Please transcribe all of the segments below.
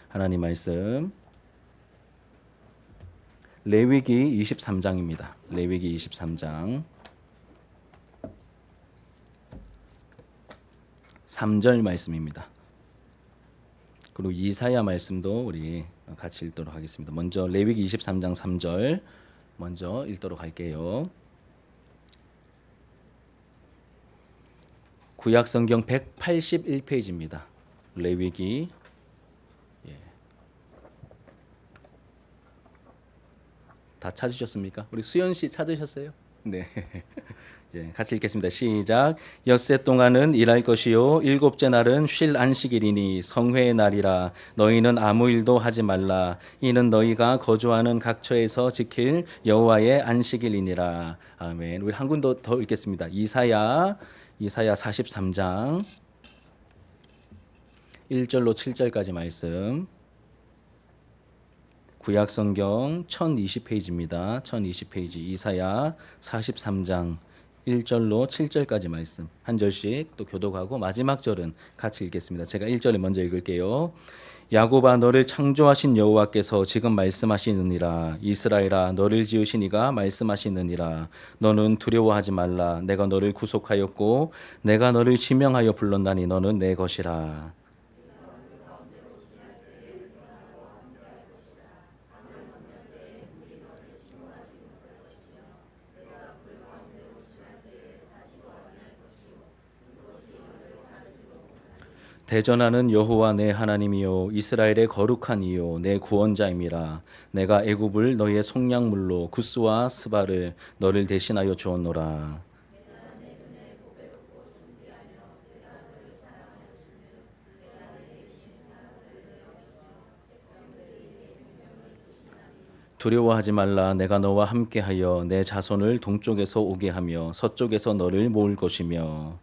하나님 말씀 레위기 23장입니다. 레위기 23장 3절 말씀입니다. 그리고 이사야 말씀도 우리 같이 읽도록 하겠습니다. 먼저 레위기 23장 3절 먼저 읽도록 할게요. 구약 성경 181페이지입니다. 레위기 다 찾으셨습니까? 우리 수연 씨 찾으셨어요? 네. 같이 읽겠습니다. 시작. 엿새 동안은 일할 것이요 일곱째 날은 쉴 안식일이니 성회의 날이라. 너희는 아무 일도 하지 말라. 이는 너희가 거주하는 각처에서 지킬 여호와의 안식일이니라. 아멘. 우리 한 군 더 읽겠습니다. 이사야 43장 1절로 7절까지 말씀. 구약 성경 1020페이지입니다. 1020페이지 이사야 43장 1절로 7절까지 말씀. 한 절씩 또 교독하고 마지막 절은 같이 읽겠습니다. 제가 1절을 먼저 읽을게요. 야곱아 너를 창조하신 여호와께서 지금 말씀하시느니라. 이스라엘아 너를 지으신 이가 말씀하시느니라. 너는 두려워하지 말라. 내가 너를 구속하였고 내가 너를 지명하여 불렀나니 너는 내 것이라. 대전하는 여호와 내 하나님이요 이스라엘의 거룩한 이요 내 구원자임이라. 내가 애굽을 너희의 속량물로 구스와 스바를 너를 대신하여 주었노라. 두려워하지 말라. 내가 너와 함께하여 내 자손을 동쪽에서 오게 하며 서쪽에서 너를 모을 것이며.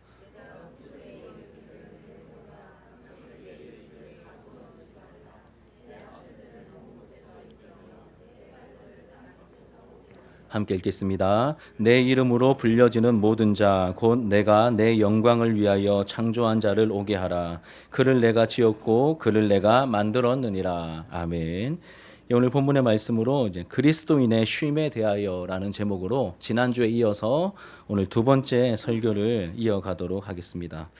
함께 읽겠습니다. 내 이름으로 불려지는 모든 자 곧 내가 내 영광을 위하여 창조한 자를 오게 하라. 그를 내가 지었고 그를 내가 만들었느니라. 아멘. 오늘 본문의 말씀으로 이제 그리스도인의 쉼에 대하여라는 제목으로 지난주에 이어서 오늘 두 번째 설교를 이어가도록 하겠습니다.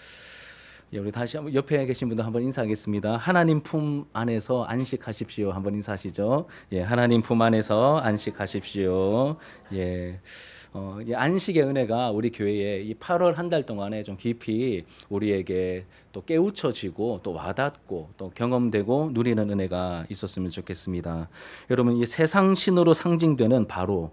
우리 다시 한번 옆에 계신 분들 한번 인사하겠습니다. 하나님 품 안에서 안식하십시오. 한번 인사하시죠. 하나님 품 안에서 안식하십시오. 안식의 은혜가 우리 교회에 이 8월 한 달 동안에 좀 깊이 우리에게 또 깨우쳐지고 또 와닿고 또 경험되고 누리는 은혜가 있었으면 좋겠습니다. 여러분 이 세상 신으로 상징되는 바로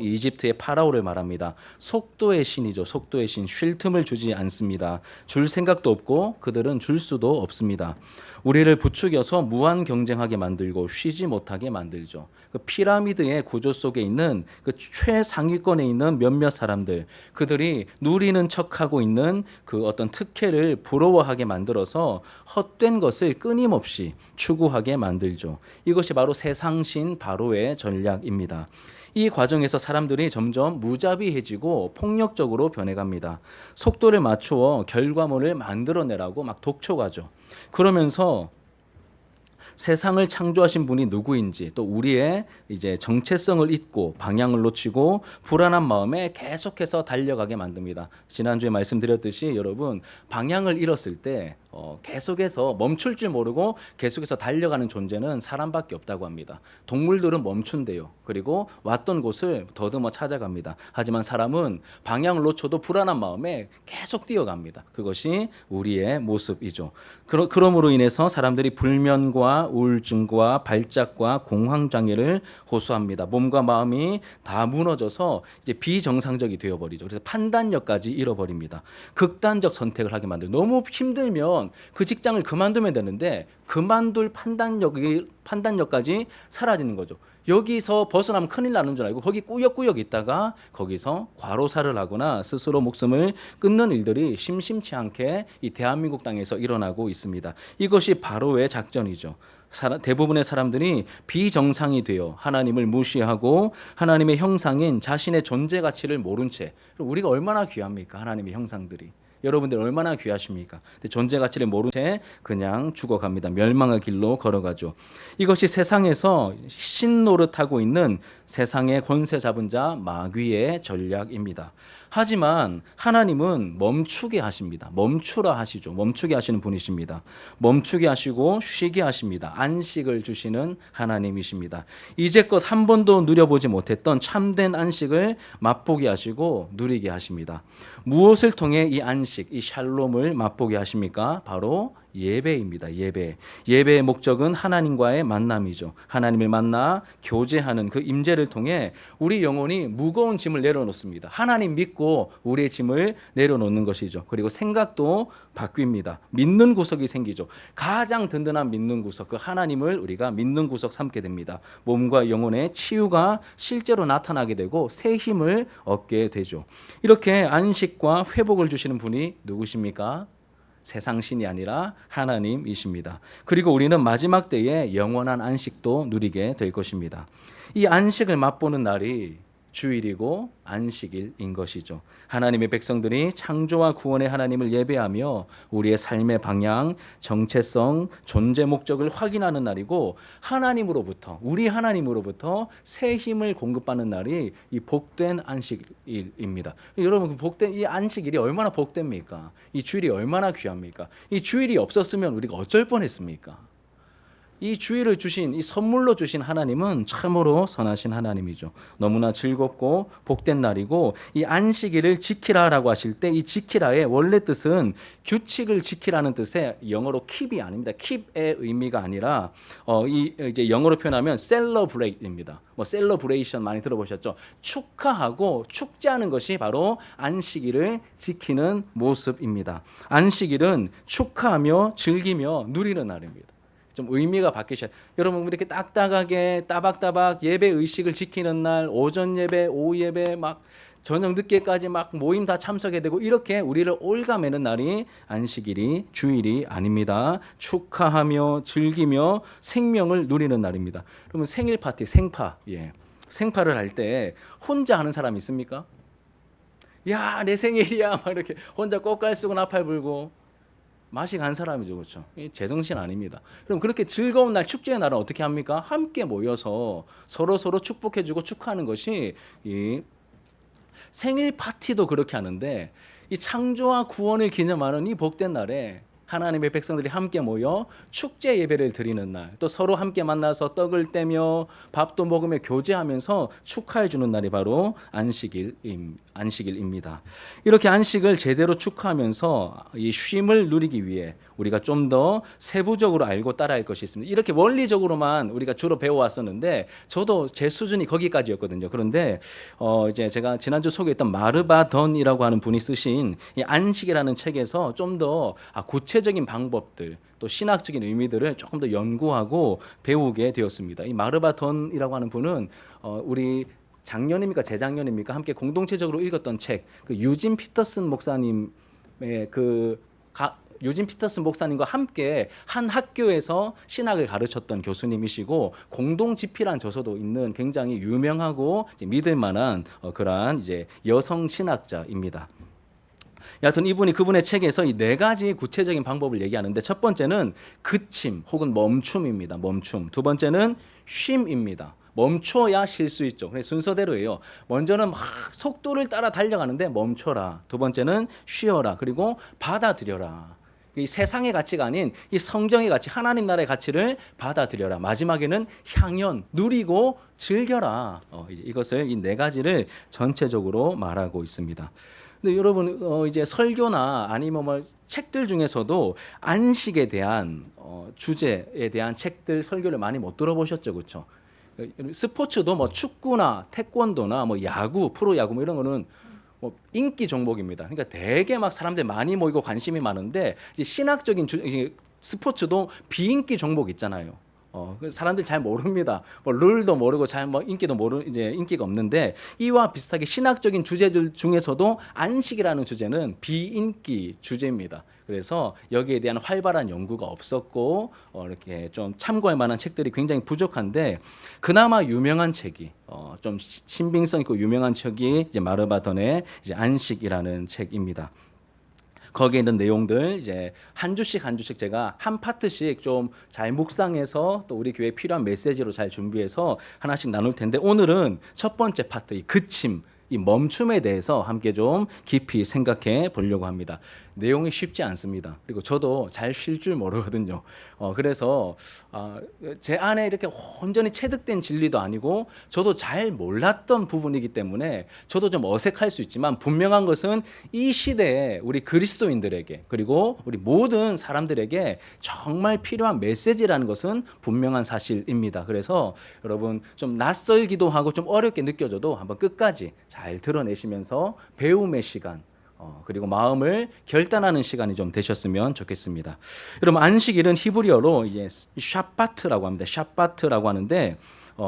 이집트의 파라오를 말합니다. 속도의 신이죠. 속도의 신. 쉴 틈을 주지 않습니다. 줄 생각도 없고 그들은 줄 수도 없습니다. 우리를 부추겨서 무한 경쟁하게 만들고 쉬지 못하게 만들죠. 그 피라미드의 구조 속에 있는 그 최상위권에 있는 몇몇 사람들, 그들이 누리는 척하고 있는 그 어떤 특혜를 부러워하게 만들어서 헛된 것을 끊임없이 추구하게 만들죠. 이것이 바로 세상신 바로의 전략입니다. 이 과정에서 사람들이 점점 무자비해지고 폭력적으로 변해갑니다. 속도를 맞추어 결과물을 만들어내라고 막 독촉하죠. 그러면서 세상을 창조하신 분이 누구인지 또 우리의 이제 정체성을 잊고 방향을 놓치고 불안한 마음에 계속해서 달려가게 만듭니다. 지난주에 말씀드렸듯이 여러분 방향을 잃었을 때 계속해서 멈출 줄 모르고 계속해서 달려가는 존재는 사람밖에 없다고 합니다. 동물들은 멈춘대요. 그리고 왔던 곳을 더듬어 찾아갑니다. 하지만 사람은 방향을 놓쳐도 불안한 마음에 계속 뛰어갑니다. 그것이 우리의 모습이죠. 그러므로 인해서 사람들이 불면과 우울증과 발작과 공황장애를 호소합니다. 몸과 마음이 다 무너져서 이제 비정상적이 되어버리죠. 그래서 판단력까지 잃어버립니다. 극단적 선택을 하게 만들고 너무 힘들면 그 직장을 그만두면 되는데 그만둘 판단력까지 사라지는 거죠. 여기서 벗어나면 큰일 나는 줄 알고 거기 꾸역꾸역 있다가 거기서 과로사를 하거나 스스로 목숨을 끊는 일들이 심심치 않게 이 대한민국 땅에서 일어나고 있습니다. 이것이 바로의 작전이죠. 대부분의 사람들이 비정상이 되어 하나님을 무시하고 하나님의 형상인 자신의 존재 가치를 모른 채, 우리가 얼마나 귀합니까? 하나님의 형상들이. 여러분들 얼마나 귀하십니까? 근데 존재 가치를 모른 채 그냥 죽어갑니다. 멸망의 길로 걸어가죠. 이것이 세상에서 신 노릇하고 있는 세상의 권세 잡은 자 마귀의 전략입니다. 하지만 하나님은 멈추게 하십니다. 멈추라 하시죠. 멈추게 하시는 분이십니다. 멈추게 하시고 쉬게 하십니다. 안식을 주시는 하나님이십니다. 이제껏 한 번도 누려보지 못했던 참된 안식을 맛보게 하시고 누리게 하십니다. 무엇을 통해 이 안식, 이 샬롬을 맛보게 하십니까? 바로 예배입니다. 예배. 예배의 목적은 하나님과의 만남이죠. 하나님을 만나 교제하는 그 임재를 통해 우리 영혼이 무거운 짐을 내려놓습니다. 하나님 믿고 우리의 짐을 내려놓는 것이죠. 그리고 생각도 바뀝니다. 믿는 구석이 생기죠. 가장 든든한 믿는 구석, 그 하나님을 우리가 믿는 구석 삼게 됩니다. 몸과 영혼의 치유가 실제로 나타나게 되고 새 힘을 얻게 되죠. 이렇게 안식과 회복을 주시는 분이 누구십니까? 세상 신이 아니라 하나님이십니다. 그리고 우리는 마지막 때에 영원한 안식도 누리게 될 것입니다. 이 안식을 맛보는 날이 주일이고 안식일인 것이죠. 하나님의 백성들이 창조와 구원의 하나님을 예배하며 우리의 삶의 방향, 정체성, 존재 목적을 확인하는 날이고 하나님으로부터 우리 하나님으로부터 새 힘을 공급받는 날이 이 복된 안식일입니다. 여러분 복된 이 안식일이 얼마나 복됩니까? 이 주일이 얼마나 귀합니까? 이 주일이 없었으면 우리가 어쩔 뻔했습니까? 이 주일을 주신 이 선물로 주신 하나님은 참으로 선하신 하나님이죠. 너무나 즐겁고 복된 날이고 이 안식일을 지키라라고 하실 때 이 지키라의 원래 뜻은 규칙을 지키라는 뜻의 영어로 keep이 아닙니다. keep의 의미가 아니라 이 이제 영어로 표현하면 celebrate입니다. 뭐 celebration 많이 들어보셨죠? 축하하고 축제하는 것이 바로 안식일을 지키는 모습입니다. 안식일은 축하하며 즐기며 누리는 날입니다. 좀 의미가 바뀌셔요. 여러분 이렇게 딱딱하게 따박따박 예배 의식을 지키는 날, 오전 예배, 오후 예배, 막 저녁 늦게까지 막 모임 다 참석해야 되고 이렇게 우리를 올가매는 날이 안식일이 주일이 아닙니다. 축하하며 즐기며 생명을 누리는 날입니다. 그러면 생일 파티, 생파, 생파를 할 때 혼자 하는 사람 있습니까? 야, 내 생일이야, 막 이렇게 혼자 꽃갈 쓰고 나팔 불고. 맛이 간 사람이죠, 그렇죠? 제정신 아닙니다. 그럼 그렇게 즐거운 날, 축제의 날은 어떻게 합니까? 함께 모여서 서로 축복해주고 축하하는 것이 이 생일 파티도 그렇게 하는데 이 창조와 구원을 기념하는 이 복된 날에 하나님의 백성들이 함께 모여 축제 예배를 드리는 날, 또 서로 함께 만나서 떡을 떼며 밥도 먹으며 교제하면서 축하해 주는 날이 바로 안식일입니다. 이렇게 안식을 제대로 축하하면서 이 쉼을 누리기 위해 우리가 좀 더 세부적으로 알고 따라할 것이 있습니다. 이렇게 원리적으로만 우리가 주로 배워왔었는데 저도 제 수준이 거기까지였거든요. 그런데 이제 제가 지난주 소개했던 마르바던이라고 하는 분이 쓰신 이 안식이라는 책에서 좀 더 구체적인 방법들 또 신학적인 의미들을 조금 더 연구하고 배우게 되었습니다. 이 마르바던이라고 하는 분은 우리 작년입니까 재작년입니까 함께 공동체적으로 읽었던 책, 그 유진 피터슨 목사님의 유진 피터슨 목사님과 함께 한 학교에서 신학을 가르쳤던 교수님이시고 공동지피란 저서도 있는 굉장히 유명하고 믿을 만한 그러한 이제 여성 신학자입니다. 여하튼 이분이 그분의 책에서 이 네 가지 구체적인 방법을 얘기하는데 첫 번째는 그침 혹은 멈춤입니다. 멈춤. 두 번째는 쉼입니다. 멈춰야 쉴 수 있죠. 그래서 순서대로예요. 먼저는 막 속도를 따라 달려가는데 멈춰라. 두 번째는 쉬어라. 그리고 받아들여라. 이 세상의 가치가 아닌 이 성경의 가치, 하나님 나라의 가치를 받아들여라. 마지막에는 향연, 누리고 즐겨라. 이것을 이 네 가지를 전체적으로 말하고 있습니다. 근데 여러분 이제 설교나 아니면 뭐 책들 중에서도 안식에 대한 주제에 대한 책들 설교를 많이 못 들어보셨죠, 그렇죠? 스포츠도 뭐 축구나 태권도나 뭐 야구, 프로야구 뭐 이런 거는 뭐 인기 종목입니다. 그러니까 되게 막 사람들 많이 모이고 관심이 많은데 이제 신학적인 스포츠도 비인기 종목 있잖아요. 사람들이 잘 모릅니다. 뭐 룰도 모르고 잘 뭐 인기도 이제 인기가 없는데 이와 비슷하게 신학적인 주제들 중에서도 안식이라는 주제는 비인기 주제입니다. 그래서 여기에 대한 활발한 연구가 없었고 이렇게 좀 참고할 만한 책들이 굉장히 부족한데 그나마 유명한 책이 좀 신빙성 있고 유명한 책이 이제 마르바던의 이제 안식이라는 책입니다. 거기에 있는 내용들 이제 한 주씩 제가 한 파트씩 좀 잘 묵상해서 또 우리 교회에 필요한 메시지로 잘 준비해서 하나씩 나눌 텐데, 오늘은 첫 번째 파트, 이 그침, 이 멈춤에 대해서 함께 좀 깊이 생각해 보려고 합니다. 내용이 쉽지 않습니다. 그리고 저도 잘 쉴 줄 모르거든요. 그래서 제 안에 이렇게 온전히 체득된 진리도 아니고 저도 잘 몰랐던 부분이기 때문에 저도 좀 어색할 수 있지만, 분명한 것은 이 시대에 우리 그리스도인들에게 그리고 우리 모든 사람들에게 정말 필요한 메시지라는 것은 분명한 사실입니다. 그래서 여러분 좀 낯설기도 하고 좀 어렵게 느껴져도 한번 끝까지 잘 드러내시면서 배움의 시간, 그리고 마음을 결단하는 시간이 좀 되셨으면 좋겠습니다. 여러분, 안식일은 히브리어로 이제 샤바트라고 합니다. 샤바트라고 하는데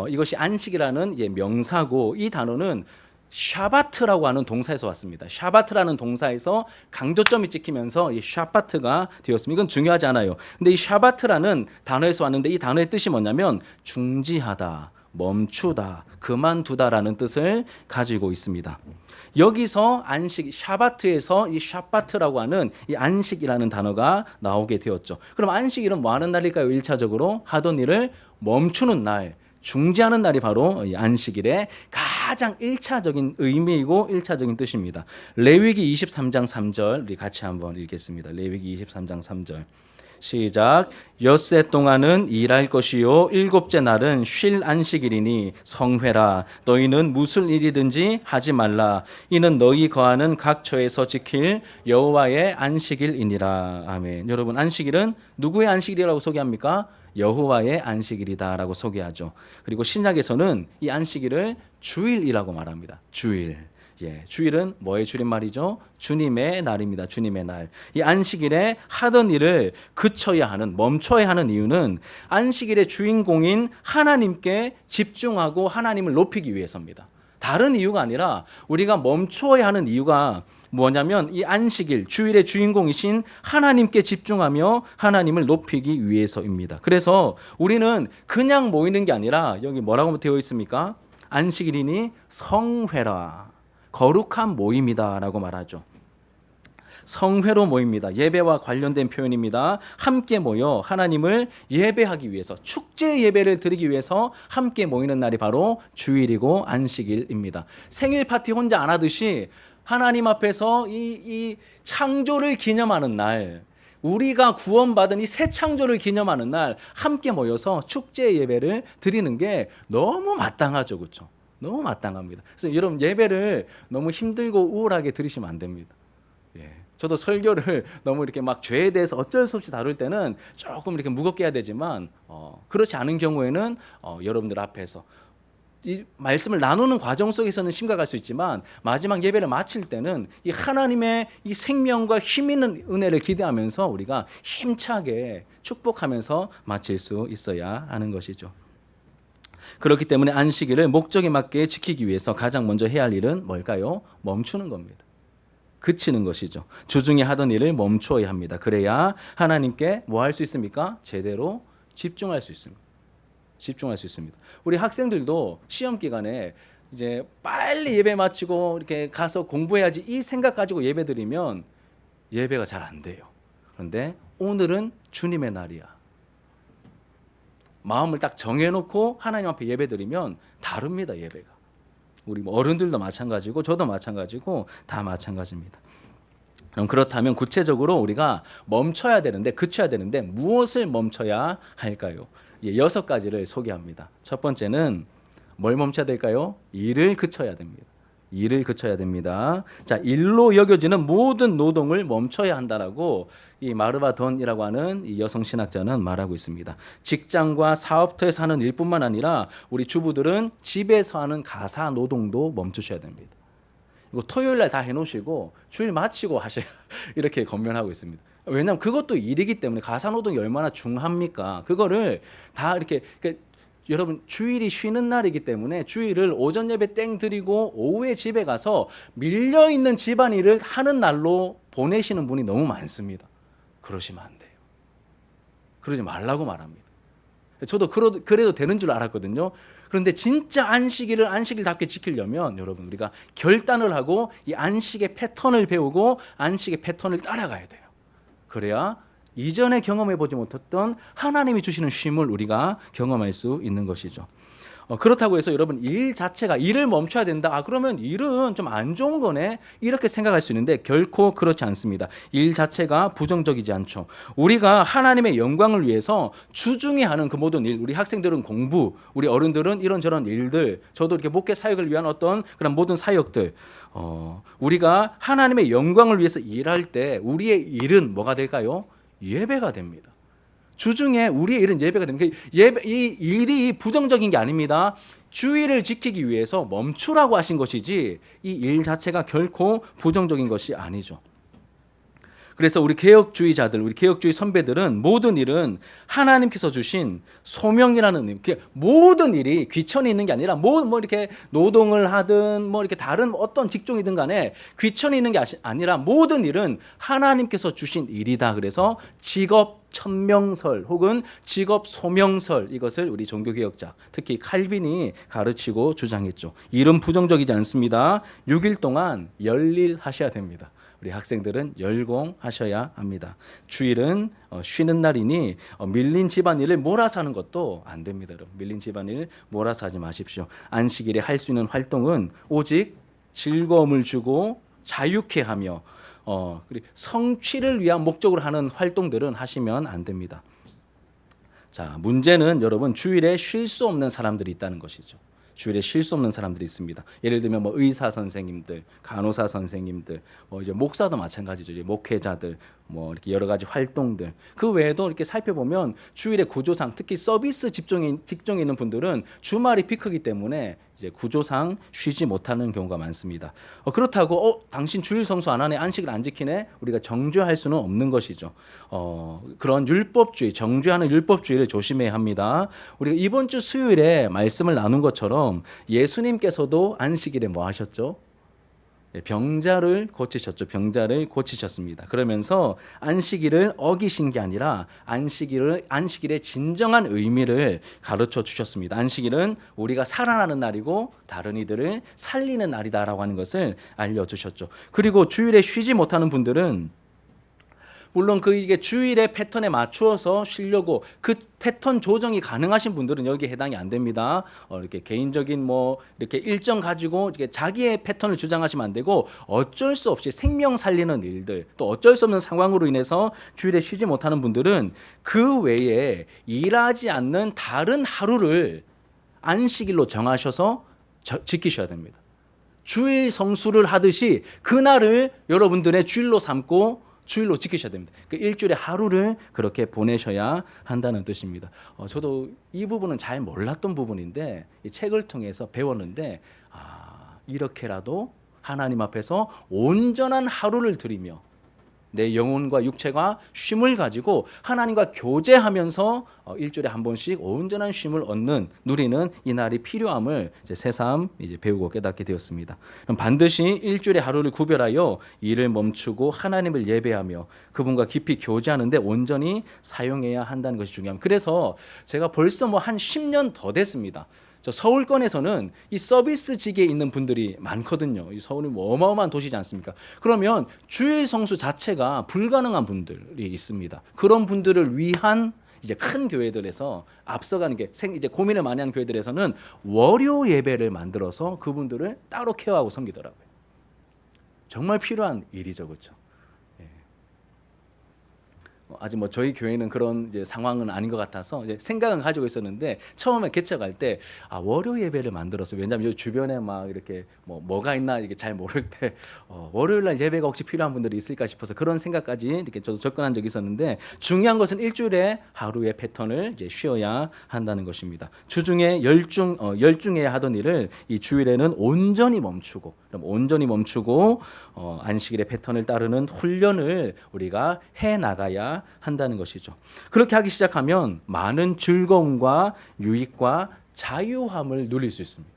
이것이 안식이라는 이제 명사고, 이 단어는 샤바트라고 하는 동사에서 왔습니다. 샤바트라는 동사에서 강조점이 찍히면서 이 샤바트가 되었습니다. 이건 중요하지 않아요. 근데 이 샤바트라는 단어에서 왔는데, 이 단어의 뜻이 뭐냐면 중지하다, 멈추다, 그만두다라는 뜻을 가지고 있습니다. 여기서 안식, 샤바트에서 이 샤바트라고 하는 이 안식이라는 단어가 나오게 되었죠. 그럼 안식일은 뭐 하는 날일까요? 1차적으로 하던 일을 멈추는 날, 중지하는 날이 바로 이 안식일의 가장 1차적인 의미이고 1차적인 뜻입니다. 레위기 23장 3절 우리 같이 한번 읽겠습니다. 레위기 23장 3절 시작. 엿새 동안은 일할 것이요 일곱째 날은 쉴 안식일이니 성회라. 너희는 무슨 일이든지 하지 말라. 이는 너희 거하는 각 처에서 지킬 여호와의 안식일이니라. 아멘. 여러분, 안식일은 누구의 안식일이라고 소개합니까? 여호와의 안식일이다라고 소개하죠. 그리고 신약에서는 이 안식일을 주일이라고 말합니다. 주일. 주일은 뭐의 줄임말이죠? 주님의 날입니다. 주님의 날. 이 안식일에 하던 일을 그쳐야 하는, 멈춰야 하는 이유는 안식일의 주인공인 하나님께 집중하고 하나님을 높이기 위해서입니다. 다른 이유가 아니라 우리가 멈추어야 하는 이유가 뭐냐면, 이 안식일, 주일의 주인공이신 하나님께 집중하며 하나님을 높이기 위해서입니다. 그래서 우리는 그냥 모이는 게 아니라, 여기 뭐라고 되어 있습니까? 안식일이니 성회라. 거룩한 모임이다라고 말하죠. 성회로 모입니다. 예배와 관련된 표현입니다. 함께 모여 하나님을 예배하기 위해서, 축제 예배를 드리기 위해서 함께 모이는 날이 바로 주일이고 안식일입니다. 생일 파티 혼자 안 하듯이 하나님 앞에서 이 창조를 기념하는 날, 우리가 구원받은 이 새 창조를 기념하는 날 함께 모여서 축제 예배를 드리는 게 너무 마땅하죠. 그렇죠? 너무 마땅합니다. 그래서 여러분, 예배를 너무 힘들고 우울하게 들으시면 안 됩니다. 저도 설교를 너무 이렇게 막 죄에 대해서 어쩔 수 없이 다룰 때는 조금 이렇게 무겁게 해야 되지만, 그렇지 않은 경우에는 여러분들 앞에서 이 말씀을 나누는 과정 속에서는 심각할 수 있지만, 마지막 예배를 마칠 때는 이 하나님의 이 생명과 힘 있는 은혜를 기대하면서 우리가 힘차게 축복하면서 마칠 수 있어야 하는 것이죠. 그렇기 때문에 안식일을 목적에 맞게 지키기 위해서 가장 먼저 해야 할 일은 뭘까요? 멈추는 겁니다. 그치는 것이죠. 주중에 하던 일을 멈추어야 합니다. 그래야 하나님께 뭐 할 수 있습니까? 제대로 집중할 수 있습니다. 집중할 수 있습니다. 우리 학생들도 시험 기간에 이제 빨리 예배 마치고 이렇게 가서 공부해야지, 이 생각 가지고 예배 드리면 예배가 잘 안 돼요. 그런데 오늘은 주님의 날이야. 마음을 딱 정해놓고 하나님 앞에 예배드리면 다릅니다. 예배가. 우리 어른들도 마찬가지고 저도 마찬가지고 다 마찬가지입니다. 그럼 그렇다면 구체적으로 우리가 멈춰야 되는데, 그쳐야 되는데 무엇을 멈춰야 할까요? 6가지를 소개합니다. 첫 번째는 뭘 멈춰야 될까요? 일을 그쳐야 됩니다. 일을 그쳐야 됩니다. 자, 일로 여겨지는 모든 노동을 멈춰야 한다라고 이 마르바돈이라고 하는 이 여성 신학자는 말하고 있습니다. 직장과 사업터에서 하는 일뿐만 아니라 우리 주부들은 집에서 하는 가사 노동도 멈추셔야 됩니다. 이거 토요일 날 다 해놓으시고 주일 마치고 하셔야 이렇게 권면하고 있습니다. 왜냐하면 그것도 일이기 때문에, 가사 노동이 얼마나 중요합니까? 그거를 다 이렇게, 여러분, 주일이 쉬는 날이기 때문에 주일을 오전 예배 땡 드리고 오후에 집에 가서 밀려있는 집안일을 하는 날로 보내시는 분이 너무 많습니다. 그러시면 안 돼요. 그러지 말라고 말합니다. 저도 그래도 되는 줄 알았거든요. 그런데 진짜 안식일답게 지키려면 여러분 우리가 결단을 하고 이 안식의 패턴을 배우고 안식의 패턴을 따라가야 돼요. 그래야 이전에 경험해 보지 못했던 하나님이 주시는 쉼을 우리가 경험할 수 있는 것이죠. 그렇다고 해서 여러분 일 자체가 일을 멈춰야 된다. 그러면 일은 좀 안 좋은 거네. 이렇게 생각할 수 있는데 결코 그렇지 않습니다. 일 자체가 부정적이지 않죠. 우리가 하나님의 영광을 위해서 주중에 하는 그 모든 일, 우리 학생들은 공부, 우리 어른들은 이런저런 일들, 저도 이렇게 목회 사역을 위한 어떤 그런 모든 사역들, 우리가 하나님의 영광을 위해서 일할 때 우리의 일은 뭐가 될까요? 예배가 됩니다. 주중에 우리의 일은 예배가 됩니다. 이 일이 부정적인 게 아닙니다. 주의를 지키기 위해서 멈추라고 하신 것이지 이 일 자체가 결코 부정적인 것이 아니죠. 그래서 우리 개혁주의자들, 우리 개혁주의 선배들은 모든 일은 하나님께서 주신 소명이라는 의미, 모든 일이 귀천이 있는 게 아니라 뭐 이렇게 노동을 하든 뭐 이렇게 다른 어떤 직종이든 간에 귀천이 있는 게 아니라 모든 일은 하나님께서 주신 일이다. 그래서 직업 천명설 혹은 직업 소명설, 이것을 우리 종교개혁자, 특히 칼빈이 가르치고 주장했죠. 일은 부정적이지 않습니다. 6일 동안 열일 하셔야 됩니다. 우리 학생들은 열공하셔야 합니다. 주일은 쉬는 날이니 밀린 집안일을 몰아서 하는 것도 안 됩니다. 여러분. 밀린 집안일 몰아서 하지 마십시오. 안식일에 할 수 있는 활동은 오직 즐거움을 주고 자유케 하며 그리고 성취를 위한 목적으로 하는 활동들은 하시면 안 됩니다. 자, 문제는 여러분 주일에 쉴 수 없는 사람들이 있다는 것이죠. 주일에 쉴 수 없는 사람들이 있습니다. 예를 들면 뭐 의사 선생님들, 간호사 선생님들, 이제 목사도 마찬가지죠. 이제 목회자들, 뭐 이렇게 여러 가지 활동들. 그 외에도 이렇게 살펴보면 주일에 구조상 특히 서비스 직종에 있는 분들은 주말이 피크이기 때문에 이제 구조상 쉬지 못하는 경우가 많습니다. 그렇다고 당신 주일 성수 안 하네, 안식일 안 지키네, 우리가 정죄할 수는 없는 것이죠. 그런 율법주의, 정죄하는 율법주의를 조심해야 합니다. 우리가 이번 주 수요일에 말씀을 나눈 것처럼 예수님께서도 안식일에 뭐 하셨죠? 병자를 고치셨죠. 병자를 고치셨습니다. 그러면서 안식일을 어기신 게 아니라 안식일의 진정한 의미를 가르쳐 주셨습니다. 안식일은 우리가 살아나는 날이고 다른 이들을 살리는 날이다라고 하는 것을 알려주셨죠. 그리고 주일에 쉬지 못하는 분들은 물론 이게 주일의 패턴에 맞추어서 쉬려고 그 패턴 조정이 가능하신 분들은 여기에 해당이 안 됩니다. 이렇게 개인적인 이렇게 일정 가지고 이렇게 자기의 패턴을 주장하시면 안 되고 어쩔 수 없이 생명 살리는 일들 또 어쩔 수 없는 상황으로 인해서 주일에 쉬지 못하는 분들은 그 외에 일하지 않는 다른 하루를 안식일로 정하셔서 지키셔야 됩니다. 주일 성수를 하듯이 그날을 여러분들의 주일로 삼고 주일로 지키셔야 됩니다. 그 일주일에 하루를 그렇게 보내셔야 한다는 뜻입니다. 저도 이 부분은 잘 몰랐던 부분인데 이 책을 통해서 배웠는데 이렇게라도 하나님 앞에서 온전한 하루를 드리며 내 영혼과 육체가 쉼을 가지고 하나님과 교제하면서 일주일에 한 번씩 온전한 쉼을 누리는 이 날이 필요함을 새삼 배우고 깨닫게 되었습니다. 그럼 반드시 일주일에 하루를 구별하여 일을 멈추고 하나님을 예배하며 그분과 깊이 교제하는데 온전히 사용해야 한다는 것이 중요합니다. 그래서 제가 벌써 한 10년 더 됐습니다. 저 서울권에서는 이 서비스직에 있는 분들이 많거든요. 이 서울은 어마어마한 도시지 않습니까? 그러면 주일 성수 자체가 불가능한 분들이 있습니다. 그런 분들을 위한 이제 큰 교회들에서 앞서가는 게 이제 고민을 많이 하는 교회들에서는 월요 예배를 만들어서 그분들을 따로 케어하고 섬기더라고요. 정말 필요한 일이죠, 그렇죠? 아직 저희 교회는 그런 이제 상황은 아닌 것 같아서 이제 생각은 가지고 있었는데 처음에 개척할 때 월요 예배를 만들어서 왜냐하면 이 주변에 막 이렇게 뭐가 있나 이게 잘 모를 때 월요일 날 예배가 혹시 필요한 분들이 있을까 싶어서 그런 생각까지 이렇게 저도 접근한 적이 있었는데 중요한 것은 일주일에 하루의 패턴을 이제 쉬어야 한다는 것입니다. 주중에 열중해야 하던 일을 이 주일에는 온전히 멈추고 안식일의 패턴을 따르는 훈련을 우리가 해 나가야 한다는 것이죠. 그렇게 하기 시작하면 많은 즐거움과 유익과 자유함을 누릴 수 있습니다.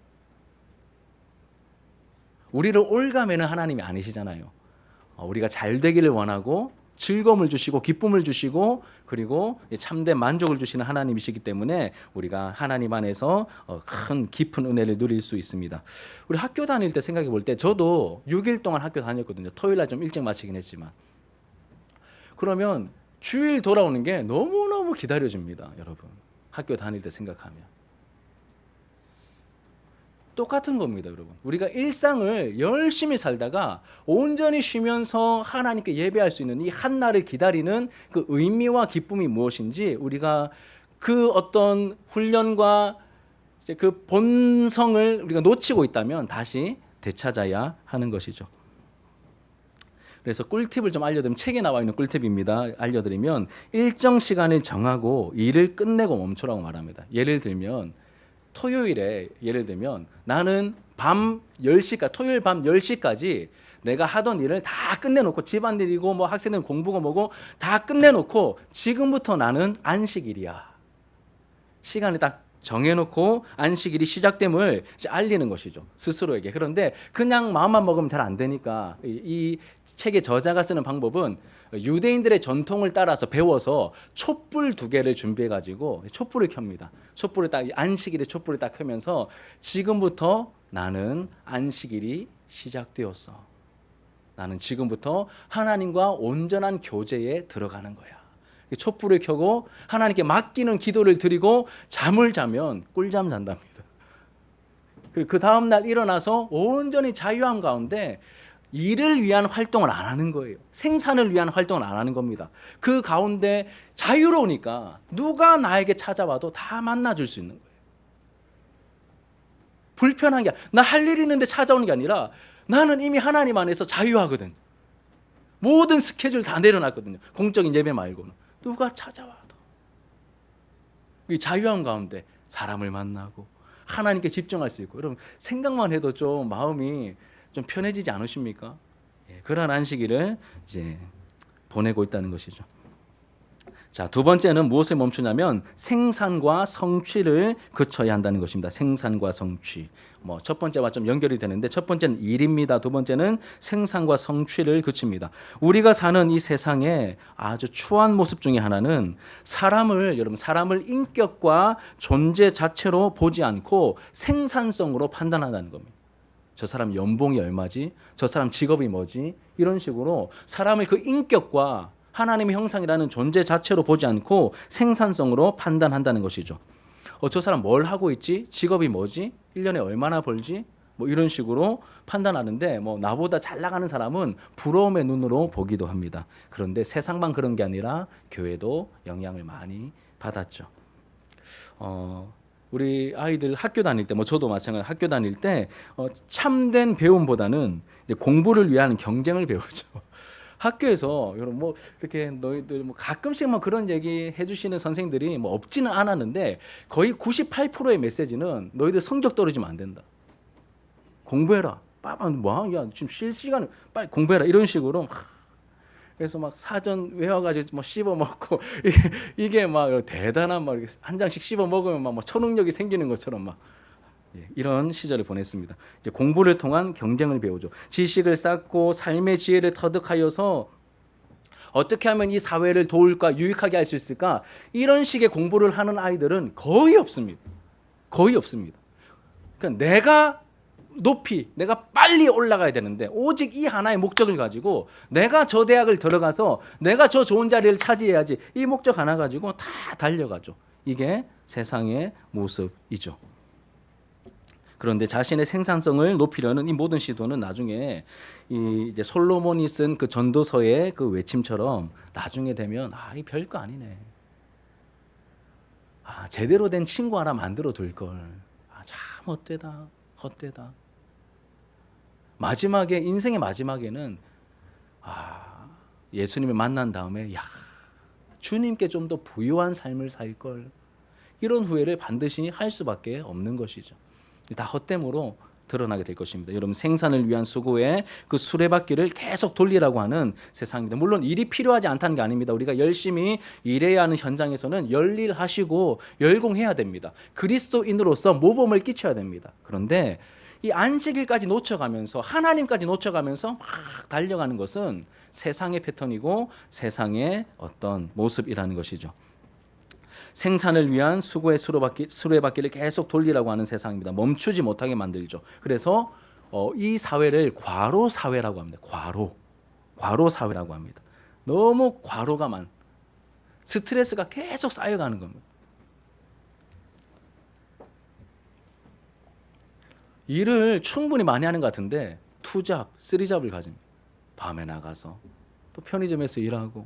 우리를 올가매는 하나님이 아니시잖아요. 우리가 잘 되기를 원하고 즐거움을 주시고 기쁨을 주시고 그리고 참된 만족을 주시는 하나님이시기 때문에 우리가 하나님 안에서 큰 깊은 은혜를 누릴 수 있습니다. 우리 학교 다닐 때 생각해 볼 때 저도 6일 동안 학교 다녔거든요. 토요일 날 좀 일찍 마치긴 했지만. 그러면 주일 돌아오는 게 너무너무 기다려집니다. 여러분. 학교 다닐 때 생각하면. 똑같은 겁니다, 여러분. 우리가 일상을 열심히 살다가 온전히 쉬면서 하나님께 예배할 수 있는 이 한 날을 기다리는 그 의미와 기쁨이 무엇인지 우리가 그 어떤 훈련과 이제 그 본성을 우리가 놓치고 있다면 다시 되찾아야 하는 것이죠. 그래서 꿀팁을 좀 알려드리면 책에 나와 있는 꿀팁입니다. 알려드리면 일정 시간을 정하고 일을 끝내고 멈추라고 말합니다. 예를 들면 토요일에 예를 들면 나는 밤 10시까지 토요일 밤 10시까지 내가 하던 일을 다 끝내놓고 집안일이고 뭐 학생들 공부고 뭐고 다 끝내놓고 지금부터 나는 안식일이야. 시간을 딱 정해놓고 안식일이 시작됨을 이제 알리는 것이죠. 스스로에게. 그런데 그냥 마음만 먹으면 잘 안 되니까 이 책의 저자가 쓰는 방법은 유대인들의 전통을 따라서 배워서 촛불 2개를 준비해가지고 촛불을 켭니다. 촛불을 딱 안식일에 촛불을 딱 켜면서 지금부터 나는 안식일이 시작되었어. 나는 지금부터 하나님과 온전한 교제에 들어가는 거야. 촛불을 켜고 하나님께 맡기는 기도를 드리고 잠을 자면 꿀잠 잔답니다. 그리고 그 다음 날 일어나서 온전히 자유함 가운데 일을 위한 활동을 안 하는 거예요. 생산을 위한 활동을 안 하는 겁니다. 그 가운데 자유로우니까 누가 나에게 찾아와도 다 만나줄 수 있는 거예요. 불편한 게 나 할 일 있는데 찾아오는 게 아니라 나는 이미 하나님 안에서 자유하거든. 모든 스케줄 다 내려놨거든요. 공적인 예배 말고는. 누가 찾아와도 이 자유함 가운데 사람을 만나고 하나님께 집중할 수 있고, 여러분 생각만 해도 좀 마음이 좀 편해지지 않으십니까? 그러한 안식일을 이제 보내고 있다는 것이죠. 자, 두 번째는 무엇을 멈추냐면 생산과 성취를 그쳐야 한다는 것입니다. 생산과 성취. 뭐 첫 번째와 좀 연결이 되는데 첫 번째는 일입니다. 두 번째는 생산과 성취를 그칩니다. 우리가 사는 이 세상에 아주 추한 모습 중에 하나는 여러분 사람을 인격과 존재 자체로 보지 않고 생산성으로 판단한다는 겁니다. 저 사람 연봉이 얼마지? 저 사람 직업이 뭐지? 이런 식으로 사람의 그 인격과 하나님의 형상이라는 존재 자체로 보지 않고 생산성으로 판단한다는 것이죠. 저 사람 뭘 하고 있지? 직업이 뭐지? 1년에 얼마나 벌지? 뭐 이런 식으로 판단하는데 뭐 나보다 잘 나가는 사람은 부러움의 눈으로 보기도 합니다. 그런데 세상만 그런 게 아니라 교회도 영향을 많이 받았죠. 우리 아이들 학교 다닐 때, 뭐 저도 마찬가지 학교 다닐 때 참된 배움보다는 이제 공부를 위한 경쟁을 배우죠. 학교에서 여러분 뭐 이렇게 너희들 뭐 가끔씩만 그런 얘기 해주시는 선생님들이 뭐 없지는 않았는데 거의 98%의 메시지는 너희들 성적 떨어지면 안 된다. 공부해라. 빠빠 뭐 야 지금 쉴 시간에 빨리 공부해라 이런 식으로. 그래서 막 사전 외워가지고 뭐 씹어 먹고 이게 막 대단한 막 한 장씩 씹어 먹으면 막 초능력이 생기는 것처럼 막. 이런 시절을 보냈습니다. 이제 공부를 통한 경쟁을 배우죠. 지식을 쌓고 삶의 지혜를 터득하여서 어떻게 하면 이 사회를 도울까, 유익하게 할 수 있을까, 이런 식의 공부를 하는 아이들은 거의 없습니다. 거의 없습니다. 그러니까 내가 빨리 올라가야 되는데 오직 이 하나의 목적을 가지고 내가 저 대학을 들어가서 내가 저 좋은 자리를 차지해야지, 이 목적 하나 가지고 다 달려가죠. 이게 세상의 모습이죠. 그런데 자신의 생산성을 높이려는 이 모든 시도는 나중에 이제 솔로몬이 쓴 그 전도서의 그 외침처럼 나중에 되면 이 별거 아니네. 제대로 된 친구 하나 만들어 둘 걸. 참 헛되다. 마지막에 인생의 마지막에는 예수님을 만난 다음에 주님께 좀 더 부유한 삶을 살 걸. 이런 후회를 반드시 할 수밖에 없는 것이죠. 다 헛됨으로 드러나게 될 것입니다. 여러분 생산을 위한 수고에 그 수레바퀴를 계속 돌리라고 하는 세상입니다. 물론 일이 필요하지 않다는 게 아닙니다. 우리가 열심히 일해야 하는 현장에서는 열일하시고 열공해야 됩니다. 그리스도인으로서 모범을 끼쳐야 됩니다. 그런데 이 안식일까지 놓쳐가면서 하나님까지 놓쳐가면서 막 달려가는 것은 세상의 패턴이고 세상의 어떤 모습이라는 것이죠. 생산을 위한 수고의 수레바퀴를 계속 돌리라고 하는 세상입니다. 멈추지 못하게 만들죠. 그래서 이 사회를 과로 사회라고 합니다. 과로 사회라고 합니다. 너무 과로가 스트레스가 계속 쌓여가는 겁니다. 일을 충분히 많이 하는 것 같은데 투잡, 쓰리잡을 가집니다. 밤에 나가서 또 편의점에서 일하고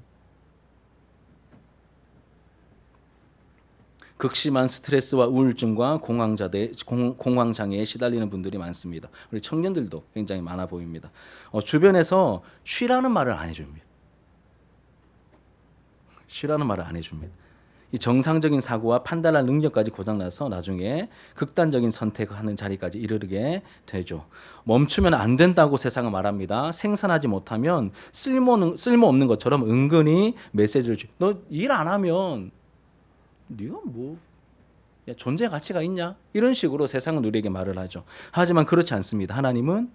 극심한 스트레스와 우울증과 공황장애에 시달리는 분들이 많습니다. 우리 청년들도 굉장히 많아 보입니다. 주변에서 쉬라는 말을 안 해줍니다. 쉬라는 말을 안 해줍니다. 이 정상적인 사고와 판단할 능력까지 고장나서 나중에 극단적인 선택하는 자리까지 이르게 되죠. 멈추면 안 된다고 세상은 말합니다. 생산하지 못하면 쓸모없는 것처럼 은근히 메시지를 너 일 안 하면 네가 뭐 존재 가치가 있냐? 이런 식으로 세상은 우리에게 말을 하죠. 하지만 그렇지 않습니다. 하나님은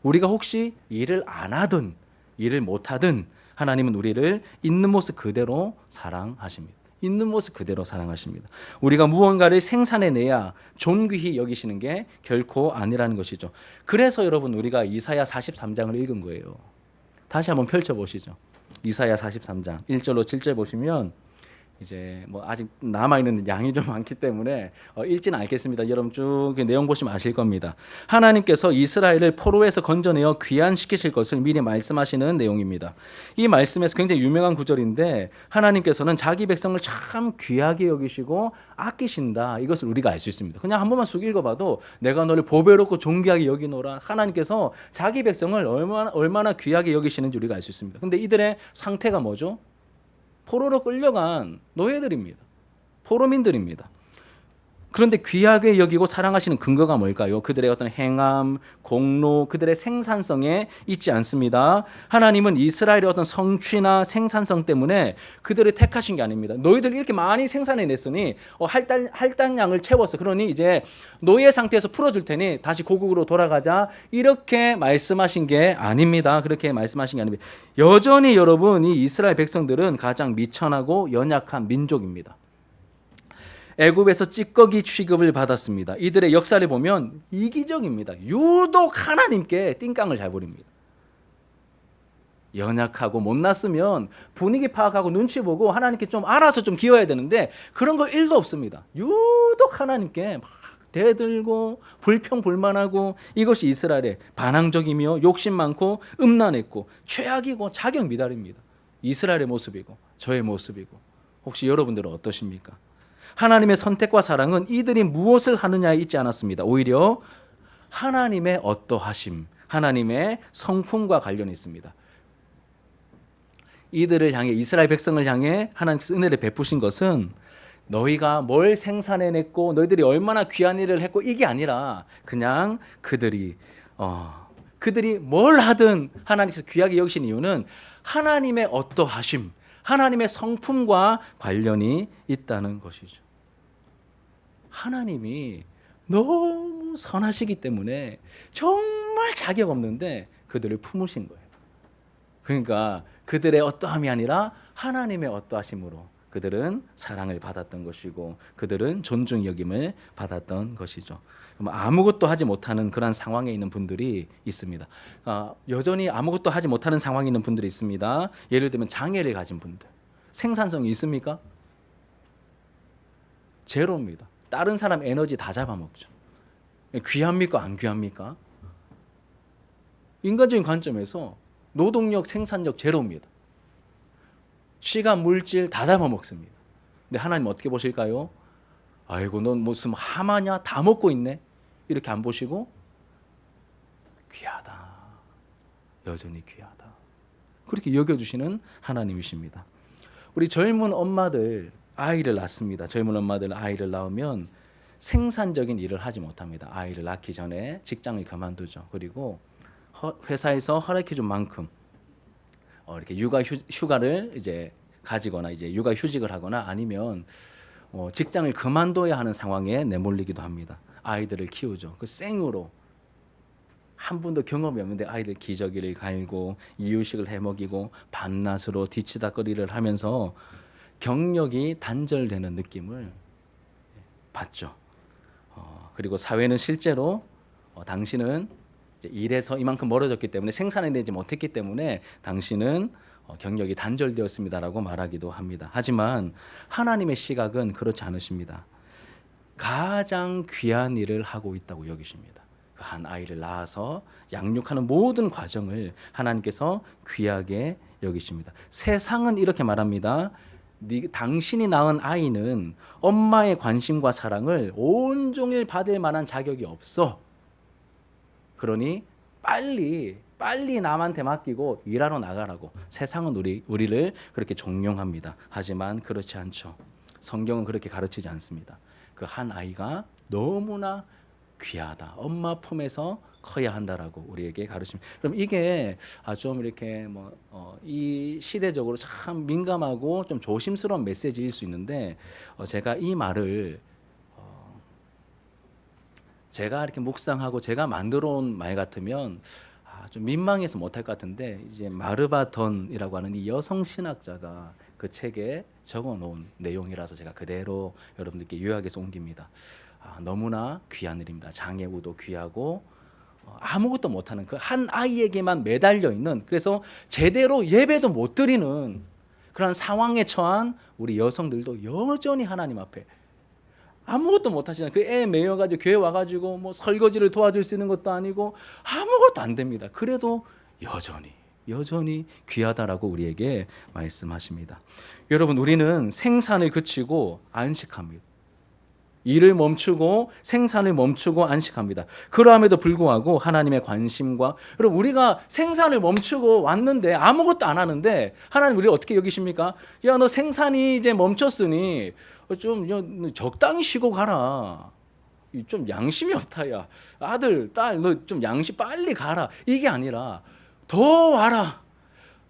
우리가 혹시 일을 안 하든 일을 못 하든 하나님은 우리를 있는 모습 그대로 사랑하십니다. 있는 모습 그대로 사랑하십니다. 우리가 무언가를 생산해내야 존귀히 여기시는 게 결코 아니라는 것이죠. 그래서 여러분 우리가 이사야 43장을 읽은 거예요. 다시 한번 펼쳐보시죠. 이사야 43장 1절로 7절 보시면 이제 뭐 아직 남아있는 양이 좀 많기 때문에 읽지는 않겠습니다. 여러분 쭉 내용 보시면 아실 겁니다. 하나님께서 이스라엘을 포로에서 건져내어 귀환시키실 것을 미리 말씀하시는 내용입니다. 이 말씀에서 굉장히 유명한 구절인데 하나님께서는 자기 백성을 참 귀하게 여기시고 아끼신다. 이것을 우리가 알 수 있습니다. 그냥 한 번만 쑥 읽어봐도 내가 너를 보배롭고 존귀하게 여기노라. 하나님께서 자기 백성을 얼마나 귀하게 여기시는지 우리가 알 수 있습니다. 근데 이들의 상태가 뭐죠? 포로로 끌려간 노예들입니다. 포로민들입니다. 그런데 귀하게 여기고 사랑하시는 근거가 뭘까요? 그들의 어떤 행함, 공로, 그들의 생산성에 있지 않습니다. 하나님은 이스라엘의 어떤 성취나 생산성 때문에 그들을 택하신 게 아닙니다. 너희들 이렇게 많이 생산해냈으니 할당량을 채웠어. 그러니 이제 노예 상태에서 풀어줄 테니 다시 고국으로 돌아가자. 이렇게 말씀하신 게 아닙니다. 그렇게 말씀하신 게 아닙니다. 여전히 여러분 이 이스라엘 백성들은 가장 미천하고 연약한 민족입니다. 애굽에서 찌꺼기 취급을 받았습니다. 이들의 역사를 보면 이기적입니다. 유독 하나님께 띵깡을 잘 부립니다. 연약하고 못났으면 분위기 파악하고 눈치 보고 하나님께 좀 알아서 좀 기워야 되는데 그런 거 1도 없습니다. 유독 하나님께 막 대들고 불평불만하고 이것이 이스라엘의 반항적이며 욕심 많고 음란했고 최악이고 자격 미달입니다. 이스라엘의 모습이고 저의 모습이고 혹시 여러분들은 어떠십니까? 하나님의 선택과 사랑은 이들이 무엇을 하느냐에 있지 않았습니다. 오히려 하나님의 어떠하심, 하나님의 성품과 관련이 있습니다. 이들을 향해 이스라엘 백성을 향해 하나님께서 은혜를 베푸신 것은 너희가 뭘 생산해냈고 너희들이 얼마나 귀한 일을 했고 이게 아니라 그냥 그들이 뭘 하든 하나님께서 귀하게 여기신 이유는 하나님의 어떠하심, 하나님의 성품과 관련이 있다는 것이죠. 하나님이 너무 선하시기 때문에 정말 자격 없는데 그들을 품으신 거예요. 그러니까 그들의 어떠함이 아니라 하나님의 어떠하심으로 그들은 사랑을 받았던 것이고 그들은 존중 여김을 받았던 것이죠. 아무것도 하지 못하는 그런 상황에 있는 분들이 있습니다. 여전히 아무것도 하지 못하는 상황에 있는 분들이 있습니다. 예를 들면 장애를 가진 분들. 생산성이 있습니까? 제로입니다. 다른 사람 에너지 다 잡아먹죠. 귀합니까? 안 귀합니까? 인간적인 관점에서 노동력, 생산력 제로입니다. 시간, 물질 다 잡아먹습니다. 근데 하나님 어떻게 보실까요? 아이고 넌 무슨 하마냐? 다 먹고 있네. 이렇게 안 보시고 귀하다. 여전히 귀하다. 그렇게 여겨주시는 하나님이십니다. 우리 젊은 엄마들 아이를 낳습니다. 젊은 엄마들 아이를 낳으면 생산적인 일을 하지 못합니다. 아이를 낳기 전에 직장을 그만두죠. 그리고 회사에서 허락해 준 만큼 이렇게 육아 휴가를 이제 가지거나 이제 육아 휴직을 하거나 아니면 직장을 그만둬야 하는 상황에 내몰리기도 합니다. 아이들을 키우죠. 그 생으로 한 번도 경험이 없는데 아이들 기저귀를 갈고 이유식을 해먹이고 밤낮으로 뒤치다거리를 하면서 경력이 단절되는 느낌을 받죠. 그리고 사회는 실제로 당신은 이제 일에서 이만큼 멀어졌기 때문에 생산해내지 못했기 때문에 당신은 경력이 단절되었습니다라고 말하기도 합니다. 하지만 하나님의 시각은 그렇지 않으십니다. 가장 귀한 일을 하고 있다고 여기십니다. 그 한 아이를 낳아서 양육하는 모든 과정을 하나님께서 귀하게 여기십니다. 세상은 이렇게 말합니다. 당신이 낳은 아이는 엄마의 관심과 사랑을 온종일 받을 만한 자격이 없어. 그러니 빨리 남한테 맡기고 일하러 나가라고 세상은 우리를 그렇게 종용합니다. 하지만 그렇지 않죠. 성경은 그렇게 가르치지 않습니다. 그 한 아이가 너무나 귀하다. 엄마 품에서 커야 한다라고 우리에게 가르칩니다. 그럼 이게 좀 이렇게 이 시대적으로 참 민감하고 좀 조심스러운 메시지일 수 있는데 제가 이 말을 제가 이렇게 묵상하고 제가 만들어 온 말 같으면 좀 민망해서 못할 것 같은데 이제 마르바던이라고 하는 이 여성 신학자가 그 책에 적어놓은 내용이라서 제가 그대로 여러분들께 요약해서 옮깁니다. 너무나 귀한 일입니다. 장애우도 귀하고 아무것도 못하는 그 한 아이에게만 매달려 있는, 그래서 제대로 예배도 못 드리는 그런 상황에 처한 우리 여성들도 여전히 하나님 앞에 아무것도 못하시는 그 애 메여가지고 교회 와가지고 뭐 설거지를 도와줄 수 있는 것도 아니고 아무것도 안 됩니다. 그래도 여전히 귀하다라고 우리에게 말씀하십니다. 여러분, 우리는 생산을 그치고 안식합니다. 일을 멈추고 생산을 멈추고 안식합니다. 그러함에도 불구하고 하나님의 관심과, 여러분 우리가 생산을 멈추고 왔는데 아무것도 안 하는데 하나님 우리를 어떻게 여기십니까? 야, 너 생산이 이제 멈췄으니 좀 적당히 쉬고 가라. 좀 양심이 없다. 야, 아들, 딸, 너 좀 양심 빨리 가라. 이게 아니라 더 와라.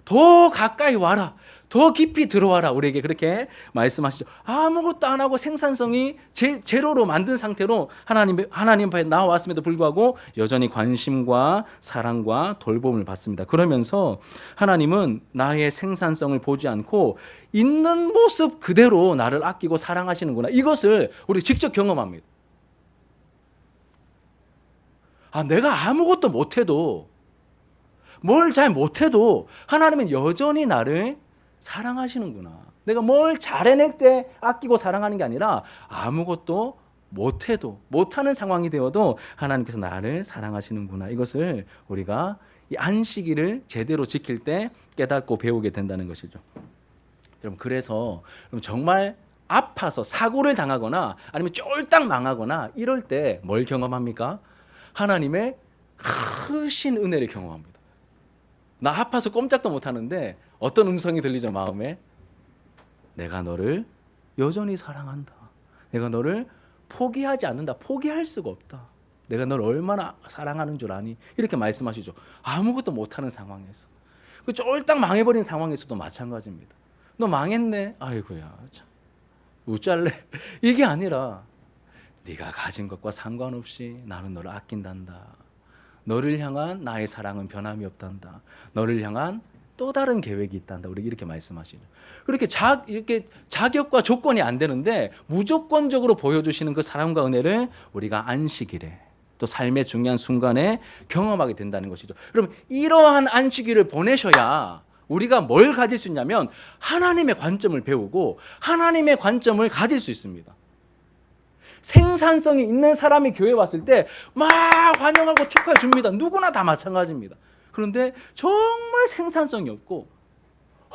더 가까이 와라. 더 깊이 들어와라. 우리에게 그렇게 말씀하시죠. 아무것도 안 하고 생산성이 제로로 만든 상태로 하나님 앞에 나왔음에도 불구하고 여전히 관심과 사랑과 돌봄을 받습니다. 그러면서 하나님은 나의 생산성을 보지 않고 있는 모습 그대로 나를 아끼고 사랑하시는구나. 이것을 우리 직접 경험합니다. 내가 아무것도 못해도, 뭘 잘 못해도 하나님은 여전히 나를 사랑하시는구나. 내가 뭘 잘해낼 때 아끼고 사랑하는 게 아니라 아무것도 못해도, 못하는 상황이 되어도 하나님께서 나를 사랑하시는구나. 이것을 우리가 이 안식일을 제대로 지킬 때 깨닫고 배우게 된다는 것이죠. 여러분, 그래서 정말 아파서 사고를 당하거나 아니면 쫄딱 망하거나 이럴 때 뭘 경험합니까? 하나님의 크신 은혜를 경험합니다. 나 아파서 꼼짝도 못하는데 어떤 음성이 들리죠? 마음에 내가 너를 여전히 사랑한다. 내가 너를 포기하지 않는다. 포기할 수가 없다. 내가 너를 얼마나 사랑하는 줄 아니? 이렇게 말씀하시죠. 아무것도 못하는 상황에서, 그 쫄딱 망해버린 상황에서도 마찬가지입니다. 너 망했네. 아이고야 참 우짤래. 이게 아니라 네가 가진 것과 상관없이 나는 너를 아낀단다. 너를 향한 나의 사랑은 변함이 없단다. 너를 향한 또 다른 계획이 있단다. 우리 이렇게 말씀하시죠. 이렇게 자격과 조건이 안 되는데 무조건적으로 보여주시는 그 사랑과 은혜를 우리가 안식일에 또 삶의 중요한 순간에 경험하게 된다는 것이죠. 여러분, 이러한 안식일을 보내셔야 우리가 뭘 가질 수 있냐면 하나님의 관점을 배우고 하나님의 관점을 가질 수 있습니다. 생산성이 있는 사람이 교회에 왔을 때 막 환영하고 축하해 줍니다. 누구나 다 마찬가지입니다. 그런데 정말 생산성이 없고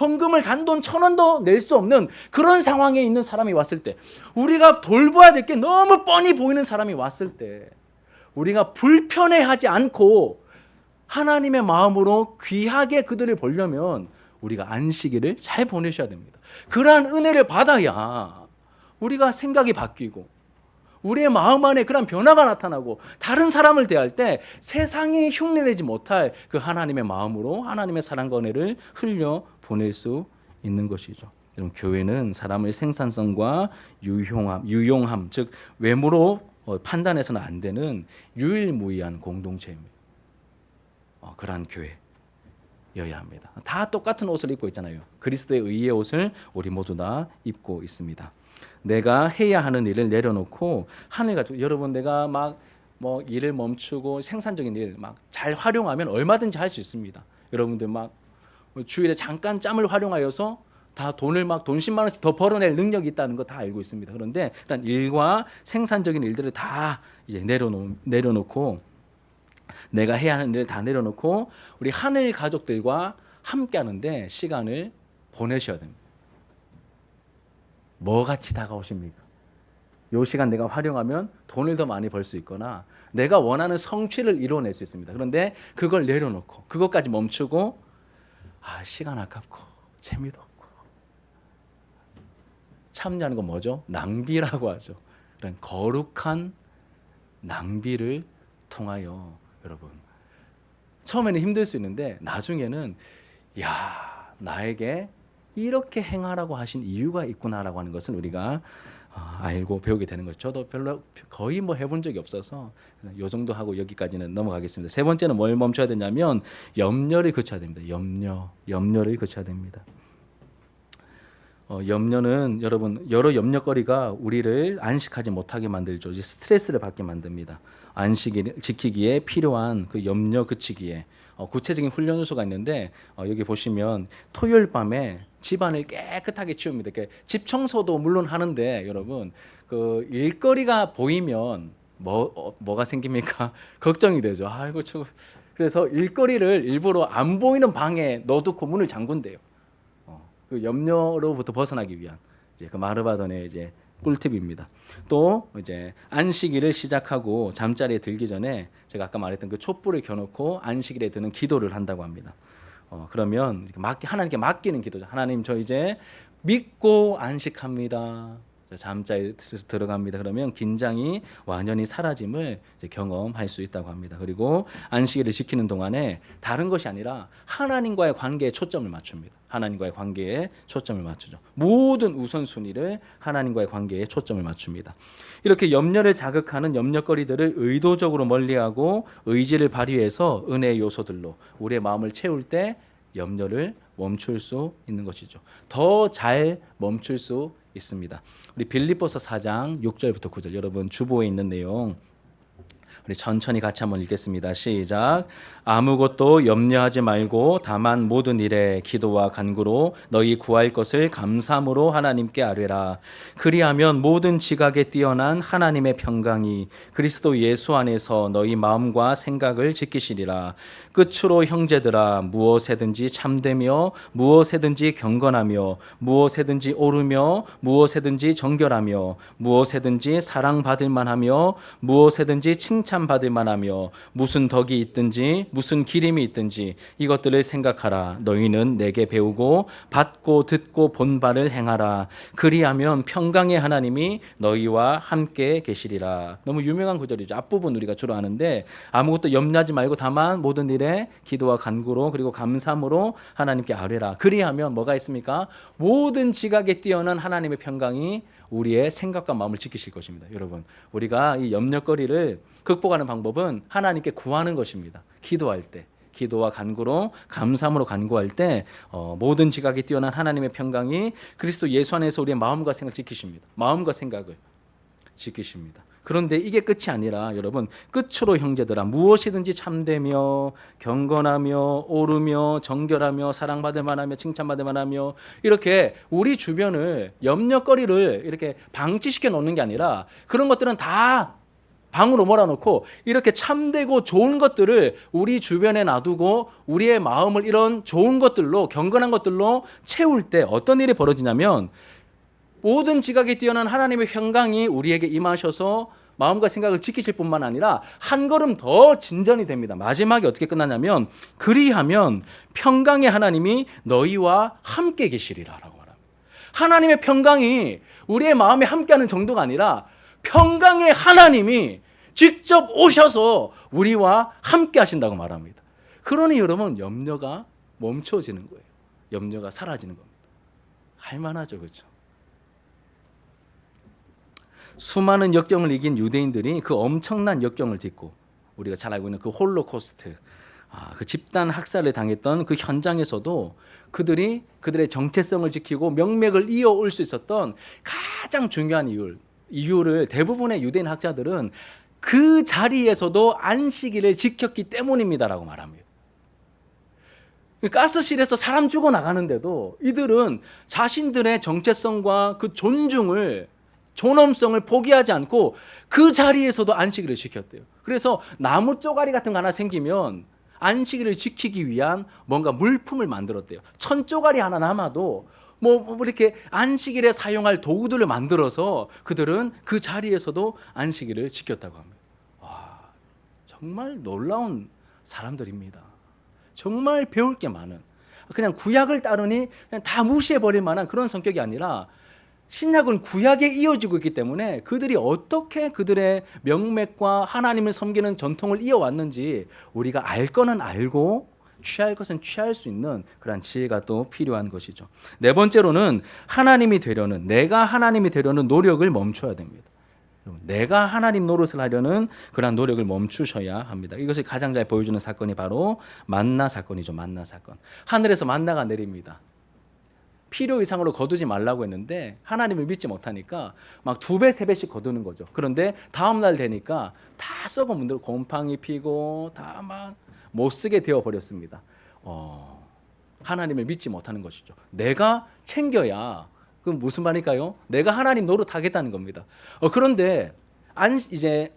헌금을 단돈 1,000원도 낼 수 없는 그런 상황에 있는 사람이 왔을 때, 우리가 돌봐야 될 게 너무 뻔히 보이는 사람이 왔을 때 우리가 불편해하지 않고 하나님의 마음으로 귀하게 그들을 보려면 우리가 안식일을 잘 보내셔야 됩니다. 그러한 은혜를 받아야 우리가 생각이 바뀌고 우리의 마음 안에 그런 변화가 나타나고 다른 사람을 대할 때 세상이 흉내내지 못할 그 하나님의 마음으로 하나님의 사랑과 은혜를 흘려 보낼 수 있는 것이죠. 여러분, 교회는 사람의 생산성과 유용함, 즉 외모로 판단해서는 안 되는 유일무이한 공동체입니다. 그러한 교회여야 합니다. 다 똑같은 옷을 입고 있잖아요. 그리스도의 의의 옷을 우리 모두 다 입고 있습니다. 내가 해야 하는 일을 내려놓고 하늘 가지고, 여러분 내가 막 뭐 일을 멈추고 생산적인 일 막 잘 활용하면 얼마든지 할 수 있습니다. 여러분들 막 주일에 잠깐 짬을 활용하여서 다 돈을 막 돈 10만 원씩 더 벌어낼 능력이 있다는 거 다 알고 있습니다. 그런데 일단 일과 생산적인 일들을 다 이제 내려놓고 내가 해야 하는 일을 다 내려놓고 우리 하늘 가족들과 함께 하는데 시간을 보내셔야 됩니다. 뭐 같이 다가오십니까? 요 시간 내가 활용하면 돈을 더 많이 벌 수 있거나 내가 원하는 성취를 이뤄낼 수 있습니다. 그런데 그걸 내려놓고 그것까지 멈추고 시간 아깝고 재미도 없고 참여하는 건 뭐죠? 낭비라고 하죠. 그런 거룩한 낭비를 통하여 여러분 처음에는 힘들 수 있는데 나중에는 나에게 이렇게 행하라고 하신 이유가 있구나라고 하는 것을 우리가 알고 배우게 되는 거죠. 저도 거의 뭐 해본 적이 없어서 요 정도 하고 여기까지는 넘어가겠습니다. 세 번째는 뭘 멈춰야 되냐면 염려를 그쳐야 됩니다. 염려를 그쳐야 됩니다. 염려는 여러분 여러 염려거리가 우리를 안식하지 못하게 만들죠. 스트레스를 받게 만듭니다. 안식일 지키기에 필요한 그 염려 그치기에 구체적인 훈련 요소가 있는데 여기 보시면 토요일 밤에 집안을 깨끗하게 치웁니다. 집 청소도 물론 하는데 여러분 그 일거리가 보이면 뭐가 생깁니까? 걱정이 되죠. 아이고 그래서 일거리를 일부러 안 보이는 방에 넣어두고 문을 잠근대요. 그 염려로부터 벗어나기 위한 그 마르바돈의 이제 꿀팁입니다. 또 이제 안식일을 시작하고 잠자리에 들기 전에 제가 아까 말했던 그 촛불을 켜놓고 안식일에 드는 기도를 한다고 합니다. 그러면 하나님께 맡기는 기도죠. 하나님 저 이제 믿고 안식합니다. 잠자리에 들어갑니다. 그러면 긴장이 완전히 사라짐을 이제 경험할 수 있다고 합니다. 그리고 안식일을 지키는 동안에 다른 것이 아니라 하나님과의 관계에 초점을 맞춥니다. 하나님과의 관계에 초점을 맞추죠. 모든 우선순위를 하나님과의 관계에 초점을 맞춥니다. 이렇게 염려를 자극하는 염려거리들을 의도적으로 멀리하고 의지를 발휘해서 은혜의 요소들로 우리의 마음을 채울 때 염려를 멈출 수 있는 것이죠. 더 잘 멈출 수 있습니다. 우리 빌립보서 4장 6절부터 9절 여러분 주보에 있는 내용 우리 천천히 같이 한번 읽겠습니다. 시작. 아무것도 염려하지 말고 다만 모든 일에 기도와 간구로 너희 구할 것을 감사함으로 하나님께 아뢰라. 그리하면 모든 지각에 뛰어난 하나님의 평강이 그리스도 예수 안에서 너희 마음과 생각을 지키시리라. 끝으로 형제들아 무엇에든지 참되며 무엇에든지 경건하며 무엇에든지 옳으며 무엇에든지 정결하며 무엇에든지 사랑받을 만하며 무엇에든지 칭찬받을 만하며 무슨 덕이 있든지 무슨 기림이 있든지 이것들을 생각하라. 너희는 내게 배우고 받고 듣고 본 바를 행하라. 그리하면 평강의 하나님이 너희와 함께 계시리라. 너무 유명한 구절이죠. 앞부분 우리가 주로 아는데 아무것도 염려하지 말고 다만 모든 일에 기도와 간구로 그리고 감사함으로 하나님께 아뢰라. 그리하면 뭐가 있습니까? 모든 지각에 뛰어난 하나님의 평강이 우리의 생각과 마음을 지키실 것입니다. 여러분 우리가 이 염려거리를 극복하는 방법은 하나님께 구하는 것입니다. 기도할 때 기도와 간구로 감사함으로 간구할 때 모든 지각이 뛰어난 하나님의 평강이 그리스도 예수 안에서 우리의 마음과 생각을 지키십니다. 마음과 생각을 지키십니다. 그런데 이게 끝이 아니라 여러분 끝으로 형제들아 무엇이든지 참되며 경건하며 옳으며 정결하며 사랑받을 만하며 칭찬받을 만하며 이렇게 우리 주변을 염려거리를 이렇게 방치시켜 놓는 게 아니라 그런 것들은 다 방으로 몰아놓고 이렇게 참되고 좋은 것들을 우리 주변에 놔두고 우리의 마음을 이런 좋은 것들로 경건한 것들로 채울 때 어떤 일이 벌어지냐면 모든 지각에 뛰어난 하나님의 평강이 우리에게 임하셔서 마음과 생각을 지키실 뿐만 아니라 한 걸음 더 진전이 됩니다. 마지막에 어떻게 끝나냐면 그리하면 평강의 하나님이 너희와 함께 계시리라라고 말합니다. 하나님의 평강이 우리의 마음에 함께하는 정도가 아니라 평강의 하나님이 직접 오셔서 우리와 함께 하신다고 말합니다. 그러니 여러분 염려가 멈춰지는 거예요. 염려가 사라지는 겁니다. 할만하죠, 그렇죠? 수많은 역경을 이긴 유대인들이 그 엄청난 역경을 딛고 우리가 잘 알고 있는 그 홀로코스트, 그 집단 학살을 당했던 그 현장에서도 그들이 그들의 정체성을 지키고 명맥을 이어올 수 있었던 가장 중요한 이유를 대부분의 유대인 학자들은 그 자리에서도 안식일을 지켰기 때문입니다라고 말합니다. 가스실에서 사람 죽어 나가는데도 이들은 자신들의 정체성과 그 존엄성을 포기하지 않고 그 자리에서도 안식일을 지켰대요. 그래서 나무 쪼가리 같은 거 하나 생기면 안식일을 지키기 위한 뭔가 물품을 만들었대요. 천 쪼가리 하나 남아도 뭐 이렇게 안식일에 사용할 도구들을 만들어서 그들은 그 자리에서도 안식일을 지켰다고 합니다. 와, 정말 놀라운 사람들입니다. 정말 배울 게 많은, 그냥 구약을 따르니 그냥 다 무시해버릴 만한 그런 성격이 아니라 신약은 구약에 이어지고 있기 때문에 그들이 어떻게 그들의 명맥과 하나님을 섬기는 전통을 이어왔는지 우리가 알 거는 알고 취할 것은 취할 수 있는 그런 지혜가 또 필요한 것이죠. 네 번째로는 내가 하나님이 되려는 노력을 멈춰야 됩니다. 내가 하나님 노릇을 하려는 그런 노력을 멈추셔야 합니다. 이것을 가장 잘 보여주는 사건이 바로 만나 사건이죠. 만나 사건. 하늘에서 만나가 내립니다. 필요 이상으로 거두지 말라고 했는데 하나님을 믿지 못하니까 막 2배, 3배씩 거두는 거죠. 그런데 다음 날 되니까 다 썩어 문들 곰팡이 피고 다 막 못 쓰게 되어 버렸습니다. 하나님을 믿지 못하는 것이죠. 내가 챙겨야, 그건 무슨 말일까요? 내가 하나님 노릇하겠다는 겁니다. 그런데 이제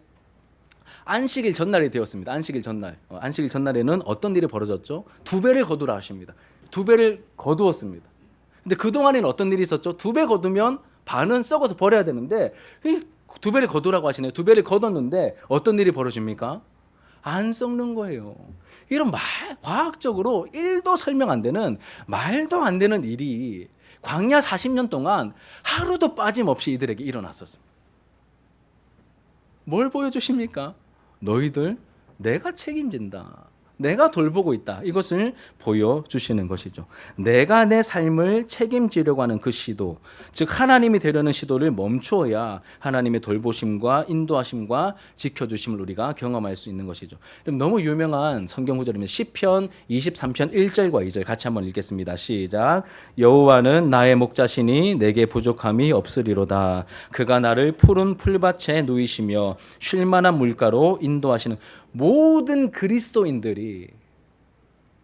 안식일 전날이 되었습니다. 안식일 전날. 안식일 전날에는 어떤 일이 벌어졌죠? 2배를 거두라 하십니다. 2배를 거두었습니다. 근데 그동안에는 어떤 일이 있었죠? 2배 거두면 반은 썩어서 버려야 되는데 2배를 거두라고 하시네요. 2배를 거뒀는데 어떤 일이 벌어집니까? 안 썩는 거예요. 이런 과학적으로 1도 설명 안 되는 말도 안 되는 일이 광야 40년 동안 하루도 빠짐없이 이들에게 일어났었습니다. 뭘 보여주십니까? 너희들 내가 책임진다. 내가 돌보고 있다. 이것을 보여주시는 것이죠. 내가 내 삶을 책임지려고 하는 그 시도, 즉 하나님이 되려는 시도를 멈추어야 하나님의 돌보심과 인도하심과 지켜주심을 우리가 경험할 수 있는 것이죠. 너무 유명한 성경 구절입니다. 시편 23편 1절과 2절 같이 한번 읽겠습니다. 시작. 여호와는 나의 목자시니 내게 부족함이 없으리로다. 그가 나를 푸른 풀밭에 누이시며 쉴 만한 물가로 인도하시는. 모든 그리스도인들이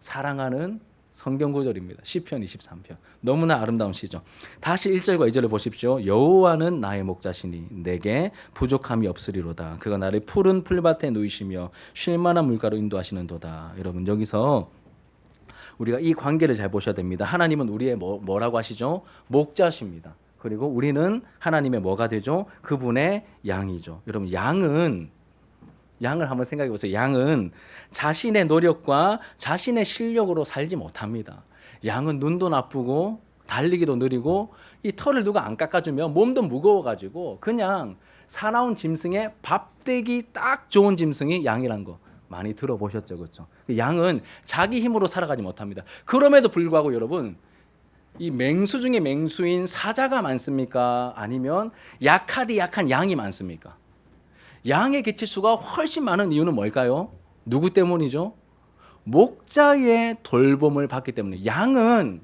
사랑하는 성경 구절입니다. 시편 23편. 너무나 아름다운 시죠. 다시 1절과 2절을 보십시오. 여호와는 나의 목자시니 내게 부족함이 없으리로다. 그가 나를 푸른 풀밭에 누이시며 쉴 만한 물가로 인도하시는도다. 여러분, 여기서 우리가 이 관계를 잘 보셔야 됩니다. 하나님은 우리의 뭐라고 하시죠? 목자십니다. 그리고 우리는 하나님의 뭐가 되죠? 그분의 양이죠. 여러분, 양을 한번 생각해 보세요. 양은 자신의 노력과 자신의 실력으로 살지 못합니다. 양은 눈도 나쁘고 달리기도 느리고 이 털을 누가 안 깎아주면 몸도 무거워가지고 그냥 사나운 짐승에 밥되기 딱 좋은 짐승이 양이란 거 많이 들어보셨죠, 그렇죠? 양은 자기 힘으로 살아가지 못합니다. 그럼에도 불구하고 여러분, 이 맹수 중에 맹수인 사자가 많습니까? 아니면 약하디 약한 양이 많습니까? 양의 개체수가 훨씬 많은 이유는 뭘까요? 누구 때문이죠? 목자의 돌봄을 받기 때문에. 양은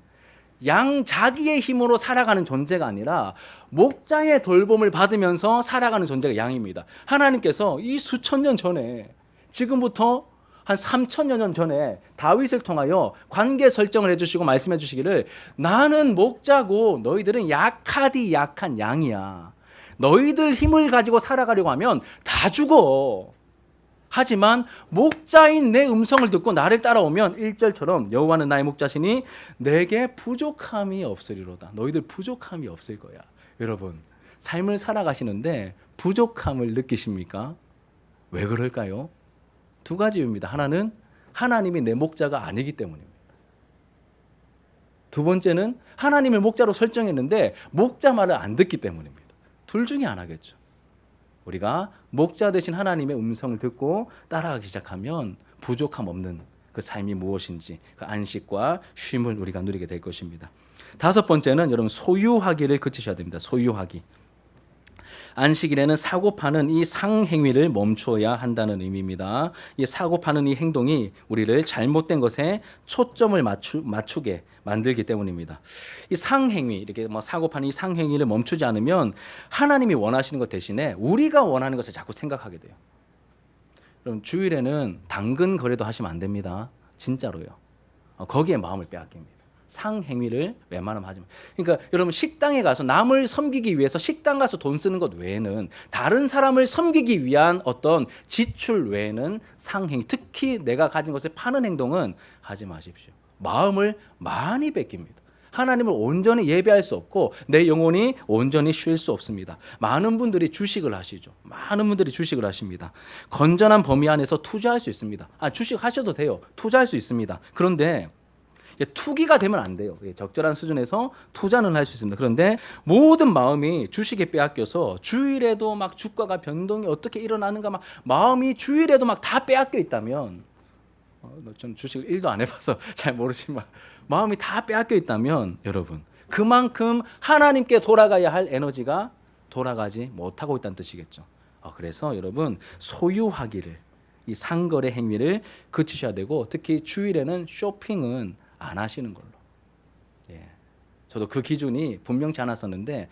양 자기의 힘으로 살아가는 존재가 아니라 목자의 돌봄을 받으면서 살아가는 존재가 양입니다. 하나님께서 이 수천 년 전에, 지금부터 한 3천여 년 전에 다윗을 통하여 관계 설정을 해주시고 말씀해 주시기를, 나는 목자고 너희들은 약하디 약한 양이야. 너희들 힘을 가지고 살아가려고 하면 다 죽어. 하지만 목자인 내 음성을 듣고 나를 따라오면 1절처럼 여호와는 나의 목자시니 내게 부족함이 없으리로다. 너희들 부족함이 없을 거야. 여러분, 삶을 살아가시는데 부족함을 느끼십니까? 왜 그럴까요? 2가지 이유입니다. 하나는 하나님이 내 목자가 아니기 때문입니다. 2번째는 하나님을 목자로 설정했는데 목자 말을 안 듣기 때문입니다. 둘 중에 하나겠죠. 우리가 목자 되신 하나님의 음성을 듣고 따라가기 시작하면 부족함 없는 그 삶이 무엇인지, 그 안식과 쉼을 우리가 누리게 될 것입니다. 5번째는 여러분, 소유하기를 그치셔야 됩니다. 소유하기. 안식일에는 사고 파는 이 상행위를 멈춰야 한다는 의미입니다. 이 사고 파는 이 행동이 우리를 잘못된 것에 초점을 맞추게 만들기 때문입니다. 이 상행위, 이렇게 뭐 사고 파는 이 상행위를 멈추지 않으면 하나님이 원하시는 것 대신에 우리가 원하는 것을 자꾸 생각하게 돼요. 그럼 주일에는 당근 거래도 하시면 안 됩니다. 진짜로요. 거기에 마음을 빼앗깁니다. 상행위를 웬만하면 하지 마. 그러니까 여러분 식당에 가서 남을 섬기기 위해서 식당 가서 돈 쓰는 것 외에는 다른 사람을 섬기기 위한 어떤 지출 외에는 상행위, 특히 내가 가진 것을 파는 행동은 하지 마십시오. 마음을 많이 뺏깁니다. 하나님을 온전히 예배할 수 없고 내 영혼이 온전히 쉴 수 없습니다. 많은 분들이 주식을 하시죠. 많은 분들이 주식을 하십니다. 건전한 범위 안에서 투자할 수 있습니다. 주식 하셔도 돼요. 투자할 수 있습니다. 그런데 투기가 되면 안 돼요. 적절한 수준에서 투자는 할 수 있습니다. 그런데 모든 마음이 주식에 빼앗겨서 주일에도 막 주가가 변동이 어떻게 일어나는가 막 마음이 주일에도 막 다 빼앗겨 있다면 전 주식을 1도 안 해봐서 잘 모르지만 마음이 다 빼앗겨 있다면 여러분 그만큼 하나님께 돌아가야 할 에너지가 돌아가지 못하고 있다는 뜻이겠죠. 그래서 여러분 소유하기를 이 상거래 행위를 그치셔야 되고 특히 주일에는 쇼핑은 안 하시는 걸로. 저도 그 기준이 분명치 않았었는데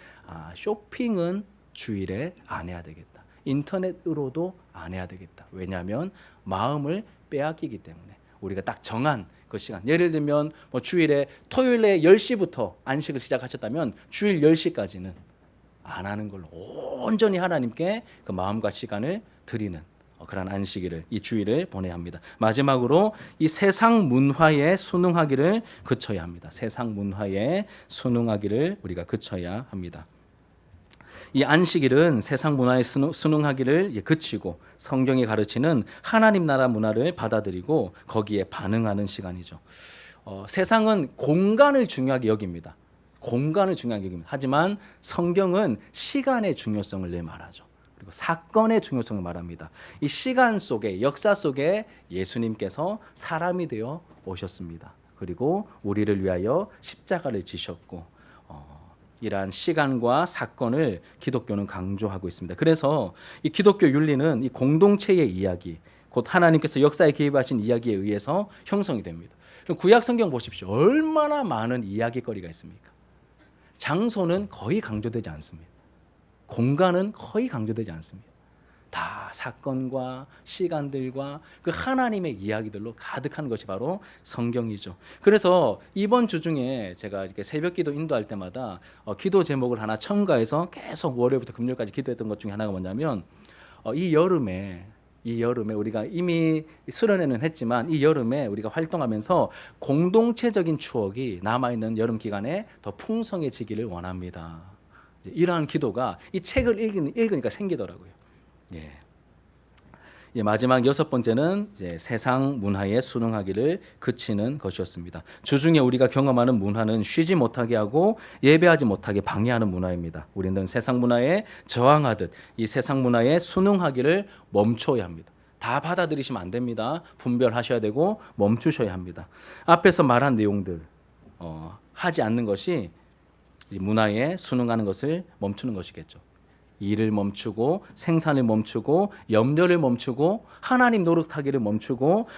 쇼핑은 주일에 안 해야 되겠다. 인터넷으로도 안 해야 되겠다. 왜냐하면 마음을 빼앗기기 때문에 우리가 딱 정한 그 시간. 예를 들면 뭐 주일에 토요일에 10시부터 안식을 시작하셨다면 주일 10시까지는 안 하는 걸로 온전히 하나님께 그 마음과 시간을 드리는 그런 안식일을 이 주일을 보내야 합니다. 마지막으로 이 세상 문화에 순응하기를 그쳐야 합니다. 세상 문화에 순응하기를 우리가 그쳐야 합니다. 이 안식일은 세상 문화에 순응하기를 그치고 성경이 가르치는 하나님 나라 문화를 받아들이고 거기에 반응하는 시간이죠. 세상은 공간을 중요하게 여깁니다. 공간을 중요하게 여깁니다. 하지만 성경은 시간의 중요성을 늘 말하죠. 그리고 사건의 중요성을 말합니다. 이 시간 속에 역사 속에 예수님께서 사람이 되어 오셨습니다. 그리고 우리를 위하여 십자가를 지셨고 이러한 시간과 사건을 기독교는 강조하고 있습니다. 그래서 이 기독교 윤리는 이 공동체의 이야기, 곧 하나님께서 역사에 개입하신 이야기에 의해서 형성이 됩니다. 구약 성경 보십시오. 얼마나 많은 이야기거리가 있습니까? 장소는 거의 강조되지 않습니다. 공간은 거의 강조되지 않습니다. 다 사건과 시간들과 그 하나님의 이야기들로 가득한 것이 바로 성경이죠. 그래서 이번 주 중에 제가 이렇게 새벽기도 인도할 때마다 기도 제목을 하나 첨가해서 계속 월요일부터 금요일까지 기도했던 것 중에 하나가 뭐냐면 이 여름에 우리가 이미 수련회는 했지만 이 여름에 우리가 활동하면서 공동체적인 추억이 남아있는 여름 기간에 더 풍성해지기를 원합니다. 이러한 기도가 이 책을 읽으니까 생기더라고요. 마지막 6번째는 세상 문화에 순응하기를 그치는 것이었습니다. 주중에 우리가 경험하는 문화는 쉬지 못하게 하고 예배하지 못하게 방해하는 문화입니다. 우리는 세상 문화에 저항하듯 이 세상 문화에 순응하기를 멈춰야 합니다. 다 받아들이시면 안 됩니다. 분별하셔야 되고 멈추셔야 합니다. 앞에서 말한 내용들 하지 않는 것이 문화에 순응하는 것을 멈추는 것이겠죠. 일을 멈추고 생산을 멈추고 염려를 멈추고 하나님 노릇하기를 멈추고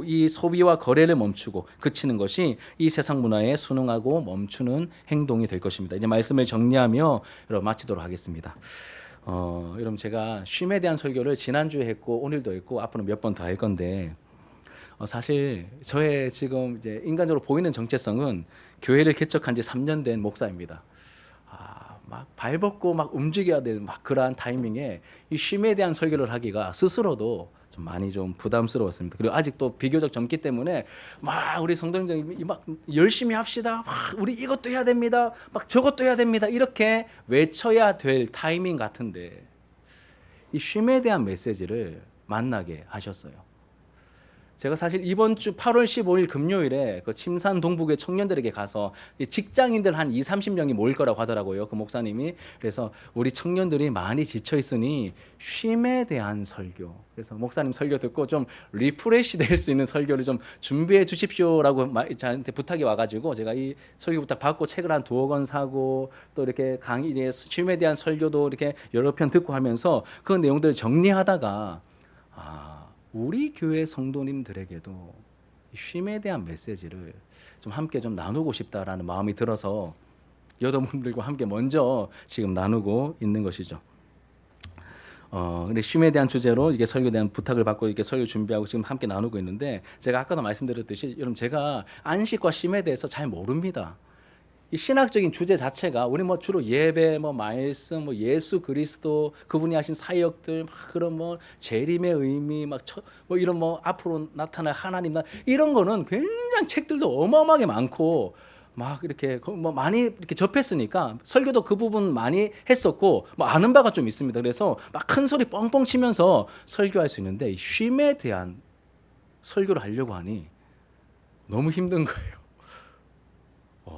이 소비와 거래를 멈추고 그치는 것이 이 세상 문화에 순응하고 멈추는 행동이 될 것입니다. 이제 말씀을 정리하며 여러분 마치도록 하겠습니다. 여러분 제가 쉼에 대한 설교를 지난주에 했고 오늘도 했고 앞으로 몇 번 더 할 건데 사실 저의 지금 이제 인간적으로 보이는 정체성은 교회를 개척한 지 3년 된 목사입니다. 막 발벗고 막 움직여야 되는 막 그러한 타이밍에 이 쉼에 대한 설교를 하기가 스스로도 좀 많이 좀 부담스러웠습니다. 그리고 아직도 비교적 젊기 때문에 막 우리 성도님들이 막 열심히 합시다. 막 우리 이것도 해야 됩니다. 막 저것도 해야 됩니다. 이렇게 외쳐야 될 타이밍 같은데 이 쉼에 대한 메시지를 만나게 하셨어요. 제가 사실 이번 주 8월 15일 금요일에 그 침산 동북의 청년들에게 가서 직장인들 한 2, 30명이 모일 거라고 하더라고요. 그 목사님이. 그래서 우리 청년들이 많이 지쳐 있으니 쉼에 대한 설교. 그래서 목사님 설교 듣고 좀 리프레시 될 수 있는 설교를 좀 준비해 주십시오라고 저한테 부탁이 와가지고 제가 이 설교 부탁 받고 책을 한 2권 사고 또 이렇게 강의 쉼에 대한 설교도 이렇게 여러 편 듣고 하면서 그 내용들을 정리하다가 우리 교회 성도님들에게도 쉼에 대한 메시지를 좀 함께 좀 나누고 싶다라는 마음이 들어서 여러분들과 함께 먼저 지금 나누고 있는 것이죠. 근데 쉼에 대한 주제로 이게 설교에 대한 부탁을 받고 이렇게 설교 준비하고 지금 함께 나누고 있는데 제가 아까도 말씀드렸듯이 여러분 제가 안식과 쉼에 대해서 잘 모릅니다. 이 신학적인 주제 자체가 우리 뭐 주로 예배, 뭐 말씀, 뭐 예수 그리스도 그분이 하신 사역들, 막 그런 뭐 재림의 의미, 뭐 이런 뭐 앞으로 나타날 하나님 이런 거는 굉장히 책들도 어마어마하게 많고 막 이렇게 뭐 많이 이렇게 접했으니까 설교도 그 부분 많이 했었고 뭐 아는 바가 좀 있습니다. 그래서 막 큰 소리 뻥뻥 치면서 설교할 수 있는데 쉼에 대한 설교를 하려고 하니 너무 힘든 거예요.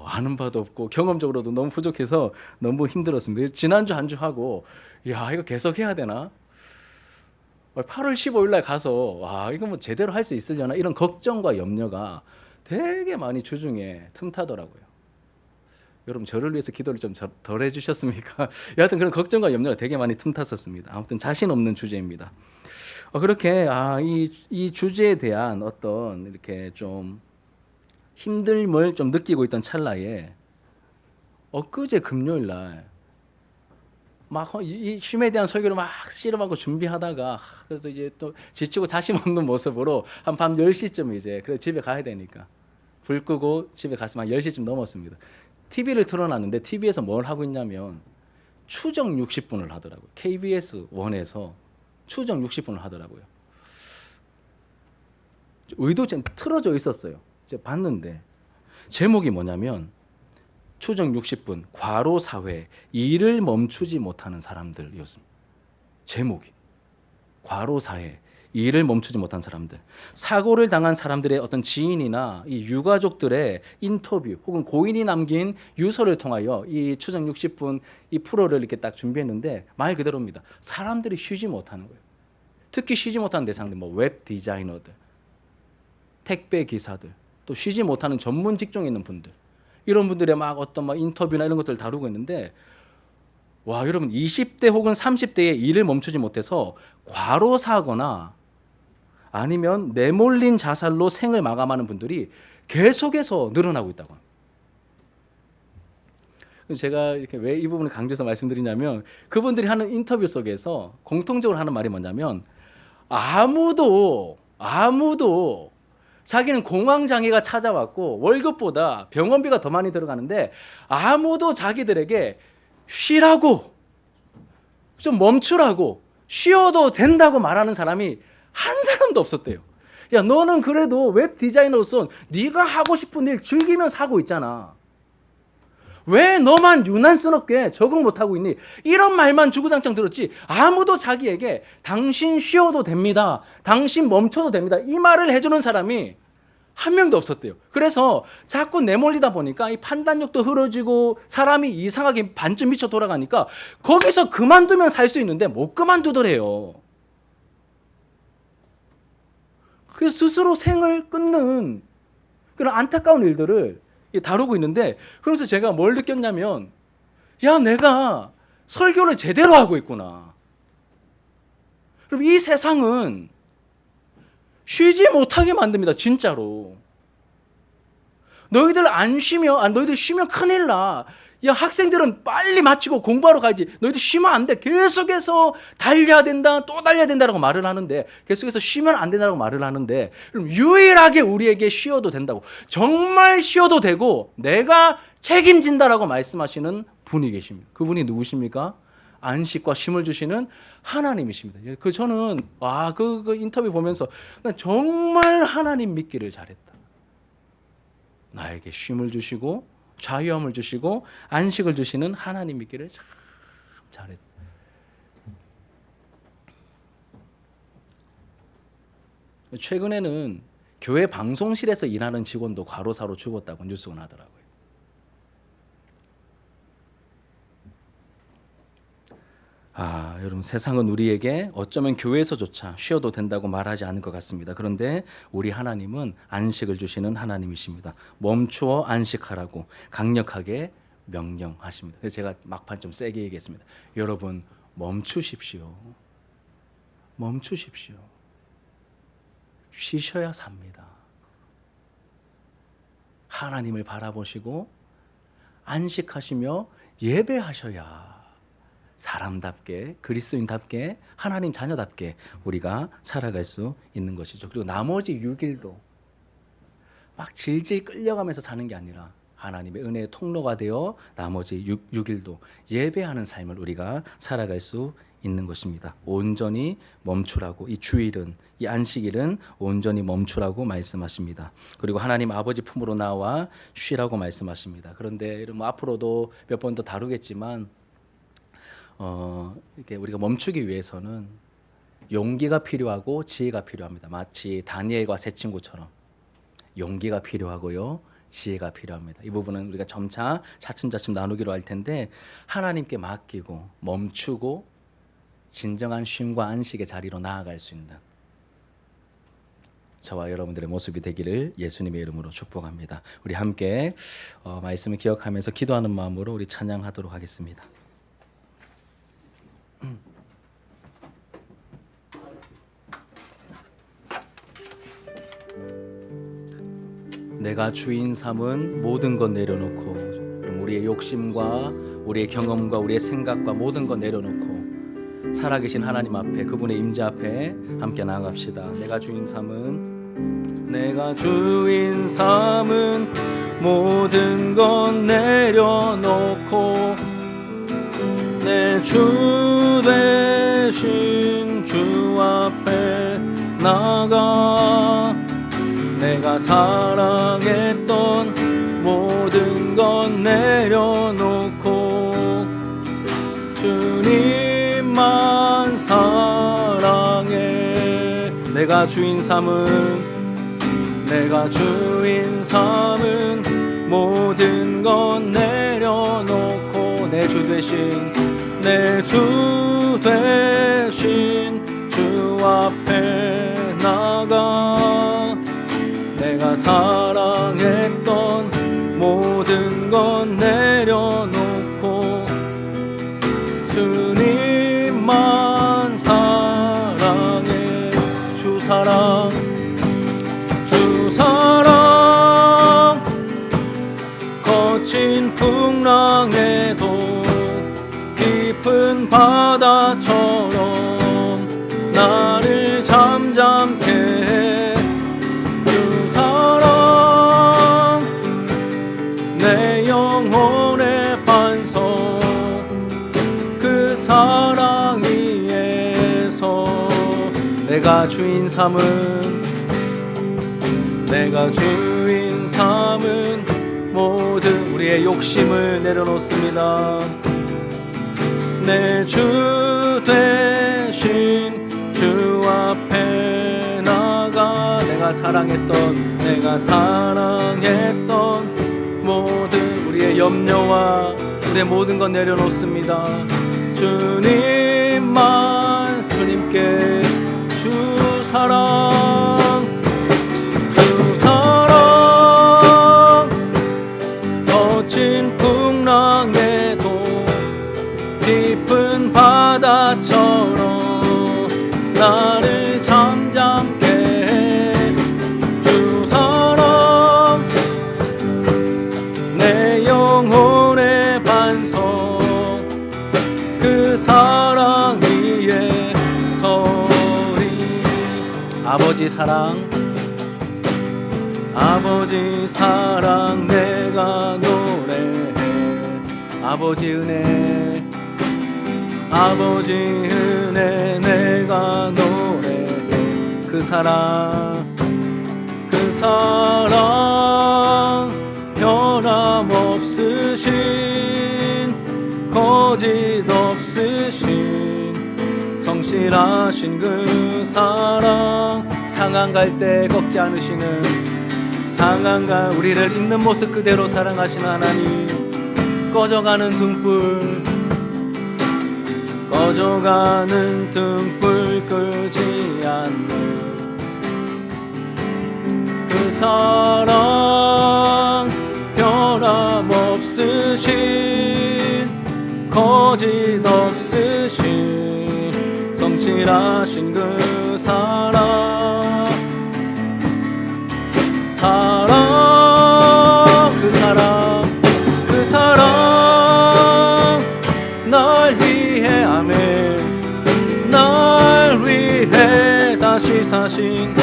아는 바도 없고 경험적으로도 너무 부족해서 너무 힘들었습니다. 지난주 한 주 하고 야 이거 계속 해야 되나? 8월 15일 날 가서 와 이거 뭐 제대로 할 수 있으려나 이런 걱정과 염려가 되게 많이 주중에 틈타더라고요. 여러분 저를 위해서 기도를 좀 덜 해주셨습니까? 여하튼 그런 걱정과 염려가 되게 많이 틈탔었습니다. 아무튼 자신 없는 주제입니다. 그렇게 이 주제에 대한 어떤 이렇게 좀 힘듦을 좀 느끼고 있던 찰나에 엊그제 금요일 날 막 이 쉼에 대한 설교를 막 씨름하고 준비하다가 그래도 이제 또 지치고 자신 없는 모습으로 한 밤 10시쯤 이제 그래 집에 가야 되니까 불 끄고 집에 갔으면 한 10시쯤 넘었습니다. TV를 틀어놨는데 TV에서 뭘 하고 있냐면 추정 60분을 하더라고요. KBS 1에서 추정 60분을 하더라고요. 의도적으로 틀어져 있었어요. 제가 봤는데 제목이 뭐냐면 추정 60분 과로 사회 일을 멈추지 못하는 사람들이었습니다. 제목이 과로 사회 일을 멈추지 못한 사람들, 사고를 당한 사람들의 어떤 지인이나 이 유가족들의 인터뷰 혹은 고인이 남긴 유서를 통하여 이 추정 60분 이 프로를 이렇게 딱 준비했는데 말 그대로입니다. 사람들이 쉬지 못하는 거예요. 특히 쉬지 못하는 대상들, 뭐 웹 디자이너들, 택배 기사들, 또 쉬지 못하는 전문 직종에 있는 분들, 이런 분들의 막 어떤 막 인터뷰나 이런 것들을 다루고 있는데 와 여러분 20대 혹은 30대에 일을 멈추지 못해서 과로사거나 아니면 내몰린 자살로 생을 마감하는 분들이 계속해서 늘어나고 있다고 합니다. 제가 이렇게 왜 이 부분을 강조해서 말씀드리냐면 그분들이 하는 인터뷰 속에서 공통적으로 하는 말이 뭐냐면 아무도 자기는 공황장애가 찾아왔고 월급보다 병원비가 더 많이 들어가는데 아무도 자기들에게 쉬라고 좀 멈추라고 쉬어도 된다고 말하는 사람이 한 사람도 없었대요. 야 너는 그래도 웹 디자이너로서 네가 하고 싶은 일 즐기면서 하고 있잖아. 왜 너만 유난스럽게 적응 못하고 있니? 이런 말만 주구장창 들었지 아무도 자기에게 당신 쉬어도 됩니다. 당신 멈춰도 됩니다. 이 말을 해주는 사람이 한 명도 없었대요. 그래서 자꾸 내몰리다 보니까 이 판단력도 흐려지고 사람이 이상하게 반쯤 미쳐 돌아가니까 거기서 그만두면 살 수 있는데 못 그만두더래요. 그래서 스스로 생을 끊는 그런 안타까운 일들을 다루고 있는데 그러면서 제가 뭘 느꼈냐면 야 내가 설교를 제대로 하고 있구나. 그럼 이 세상은 쉬지 못하게 만듭니다. 진짜로. 너희들 너희들 쉬면 큰일 나. 야 학생들은 빨리 마치고 공부하러 가야지. 너희들 쉬면 안 돼. 계속해서 달려야 된다. 또 달려야 된다라고 말을 하는데 계속해서 쉬면 안 된다고 말을 하는데 그럼 유일하게 우리에게 쉬어도 된다고 정말 쉬어도 되고 내가 책임진다라고 말씀하시는 분이 계십니다. 그분이 누구십니까? 안식과 쉼을 주시는 하나님이십니다. 저는 그 인터뷰 보면서 정말 하나님 믿기를 잘했다. 나에게 쉼을 주시고 자유함을 주시고 안식을 주시는 하나님 믿기를 참 잘했다. 최근에는 교회 방송실에서 일하는 직원도 과로사로 죽었다고 뉴스가 나더라고요. 여러분, 세상은 우리에게 어쩌면 교회에서조차 쉬어도 된다고 말하지 않을 것 같습니다. 그런데 우리 하나님은 안식을 주시는 하나님이십니다. 멈추어 안식하라고 강력하게 명령하십니다. 그래서 제가 막판 좀 세게 얘기했습니다. 여러분, 멈추십시오. 멈추십시오. 쉬셔야 삽니다. 하나님을 바라보시고 안식하시며 예배하셔야 사람답게, 그리스도인답게, 하나님 자녀답게 우리가 살아갈 수 있는 것이죠. 그리고 나머지 6일도 막 질질 끌려가면서 사는 게 아니라 하나님의 은혜의 통로가 되어 나머지 6일도 예배하는 삶을 우리가 살아갈 수 있는 것입니다. 온전히 멈추라고, 이 주일은, 이 안식일은 온전히 멈추라고 말씀하십니다. 그리고 하나님 아버지 품으로 나와 쉬라고 말씀하십니다. 그런데 앞으로도 몇 번 더 다루겠지만 이렇게 우리가 멈추기 위해서는 용기가 필요하고 지혜가 필요합니다. 마치 다니엘과 세 친구처럼 용기가 필요하고요, 지혜가 필요합니다. 이 부분은 우리가 점차 차츰차츰 나누기로 할 텐데, 하나님께 맡기고 멈추고 진정한 쉼과 안식의 자리로 나아갈 수 있는 저와 여러분들의 모습이 되기를 예수님의 이름으로 축복합니다. 우리 함께 말씀을 기억하면서 기도하는 마음으로 우리 찬양하도록 하겠습니다. 내가 주인 삼은 모든 것 내려놓고, 그럼 우리의 욕심과 우리의 경험과 우리의 생각과 모든 것 내려놓고 살아계신 하나님 앞에, 그분의 임재 앞에 함께 나아갑시다. 내가 주인 삼은 모든 것 내려놓고 내 주 되신 주 앞에 나가, 내가 사랑했던 모든 것 내려놓고 주님만 사랑해. 내가 주인 삼은 모든 것 내려놓고 내 주 되신 주 앞에 나가, 내가 사랑했던 모든 것 내려놓고 주님만 사랑해. 주 사랑 거친 풍랑에도 깊은 바다처럼 나를 잠잠케 해. 내 영혼의 반석, 그 사랑 위에서 내가 주인 삼은 모든 우리의 욕심을 내려놓습니다. 내 주 되신 주 앞에 나가, 내가 사랑했던 모든 우리의 염려와 우리의 모든 것 내려놓습니다. 주님께 주 사랑 거친 풍랑에도 깊은 바다처럼 나를 잠잠케 해. 주 사랑 내 영혼의 반석, 그 사랑 위에 서리. 아버지 사랑 내가 노래해. 아버지 은혜 내가 노래해. 그 사랑 변함없으신 거짓 없으신 성실하신 그 사랑 상한 갈 때 꺾지 않으시는, 상한가 우리를 있는 모습 그대로 사랑하시는 하나님, 꺼져가는 등불, 꺼져가는 등불 끄지 않는 그 사랑, 변함없으신, 거짓 없으신, 성실하신 그 사랑, 그 사랑, 그 사랑, 날 위해, 아멘, 날 위해 다시 사신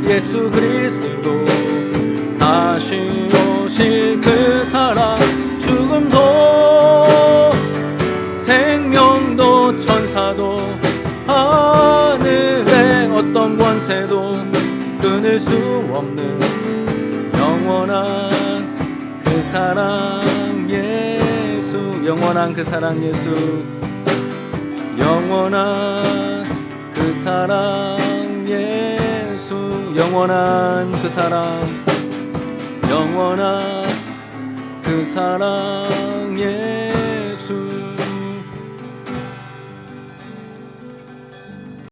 예수 그리스도, 다시 오실 그 사랑, 죽음도 생명도 천사도 하늘의 어떤 권세도 끊을 수 없는 영원한 그 사랑 예수, 영원한 그 사랑 예수, 영원한 그 사랑 예수, 영원한 그 사랑, 영원한 그 사랑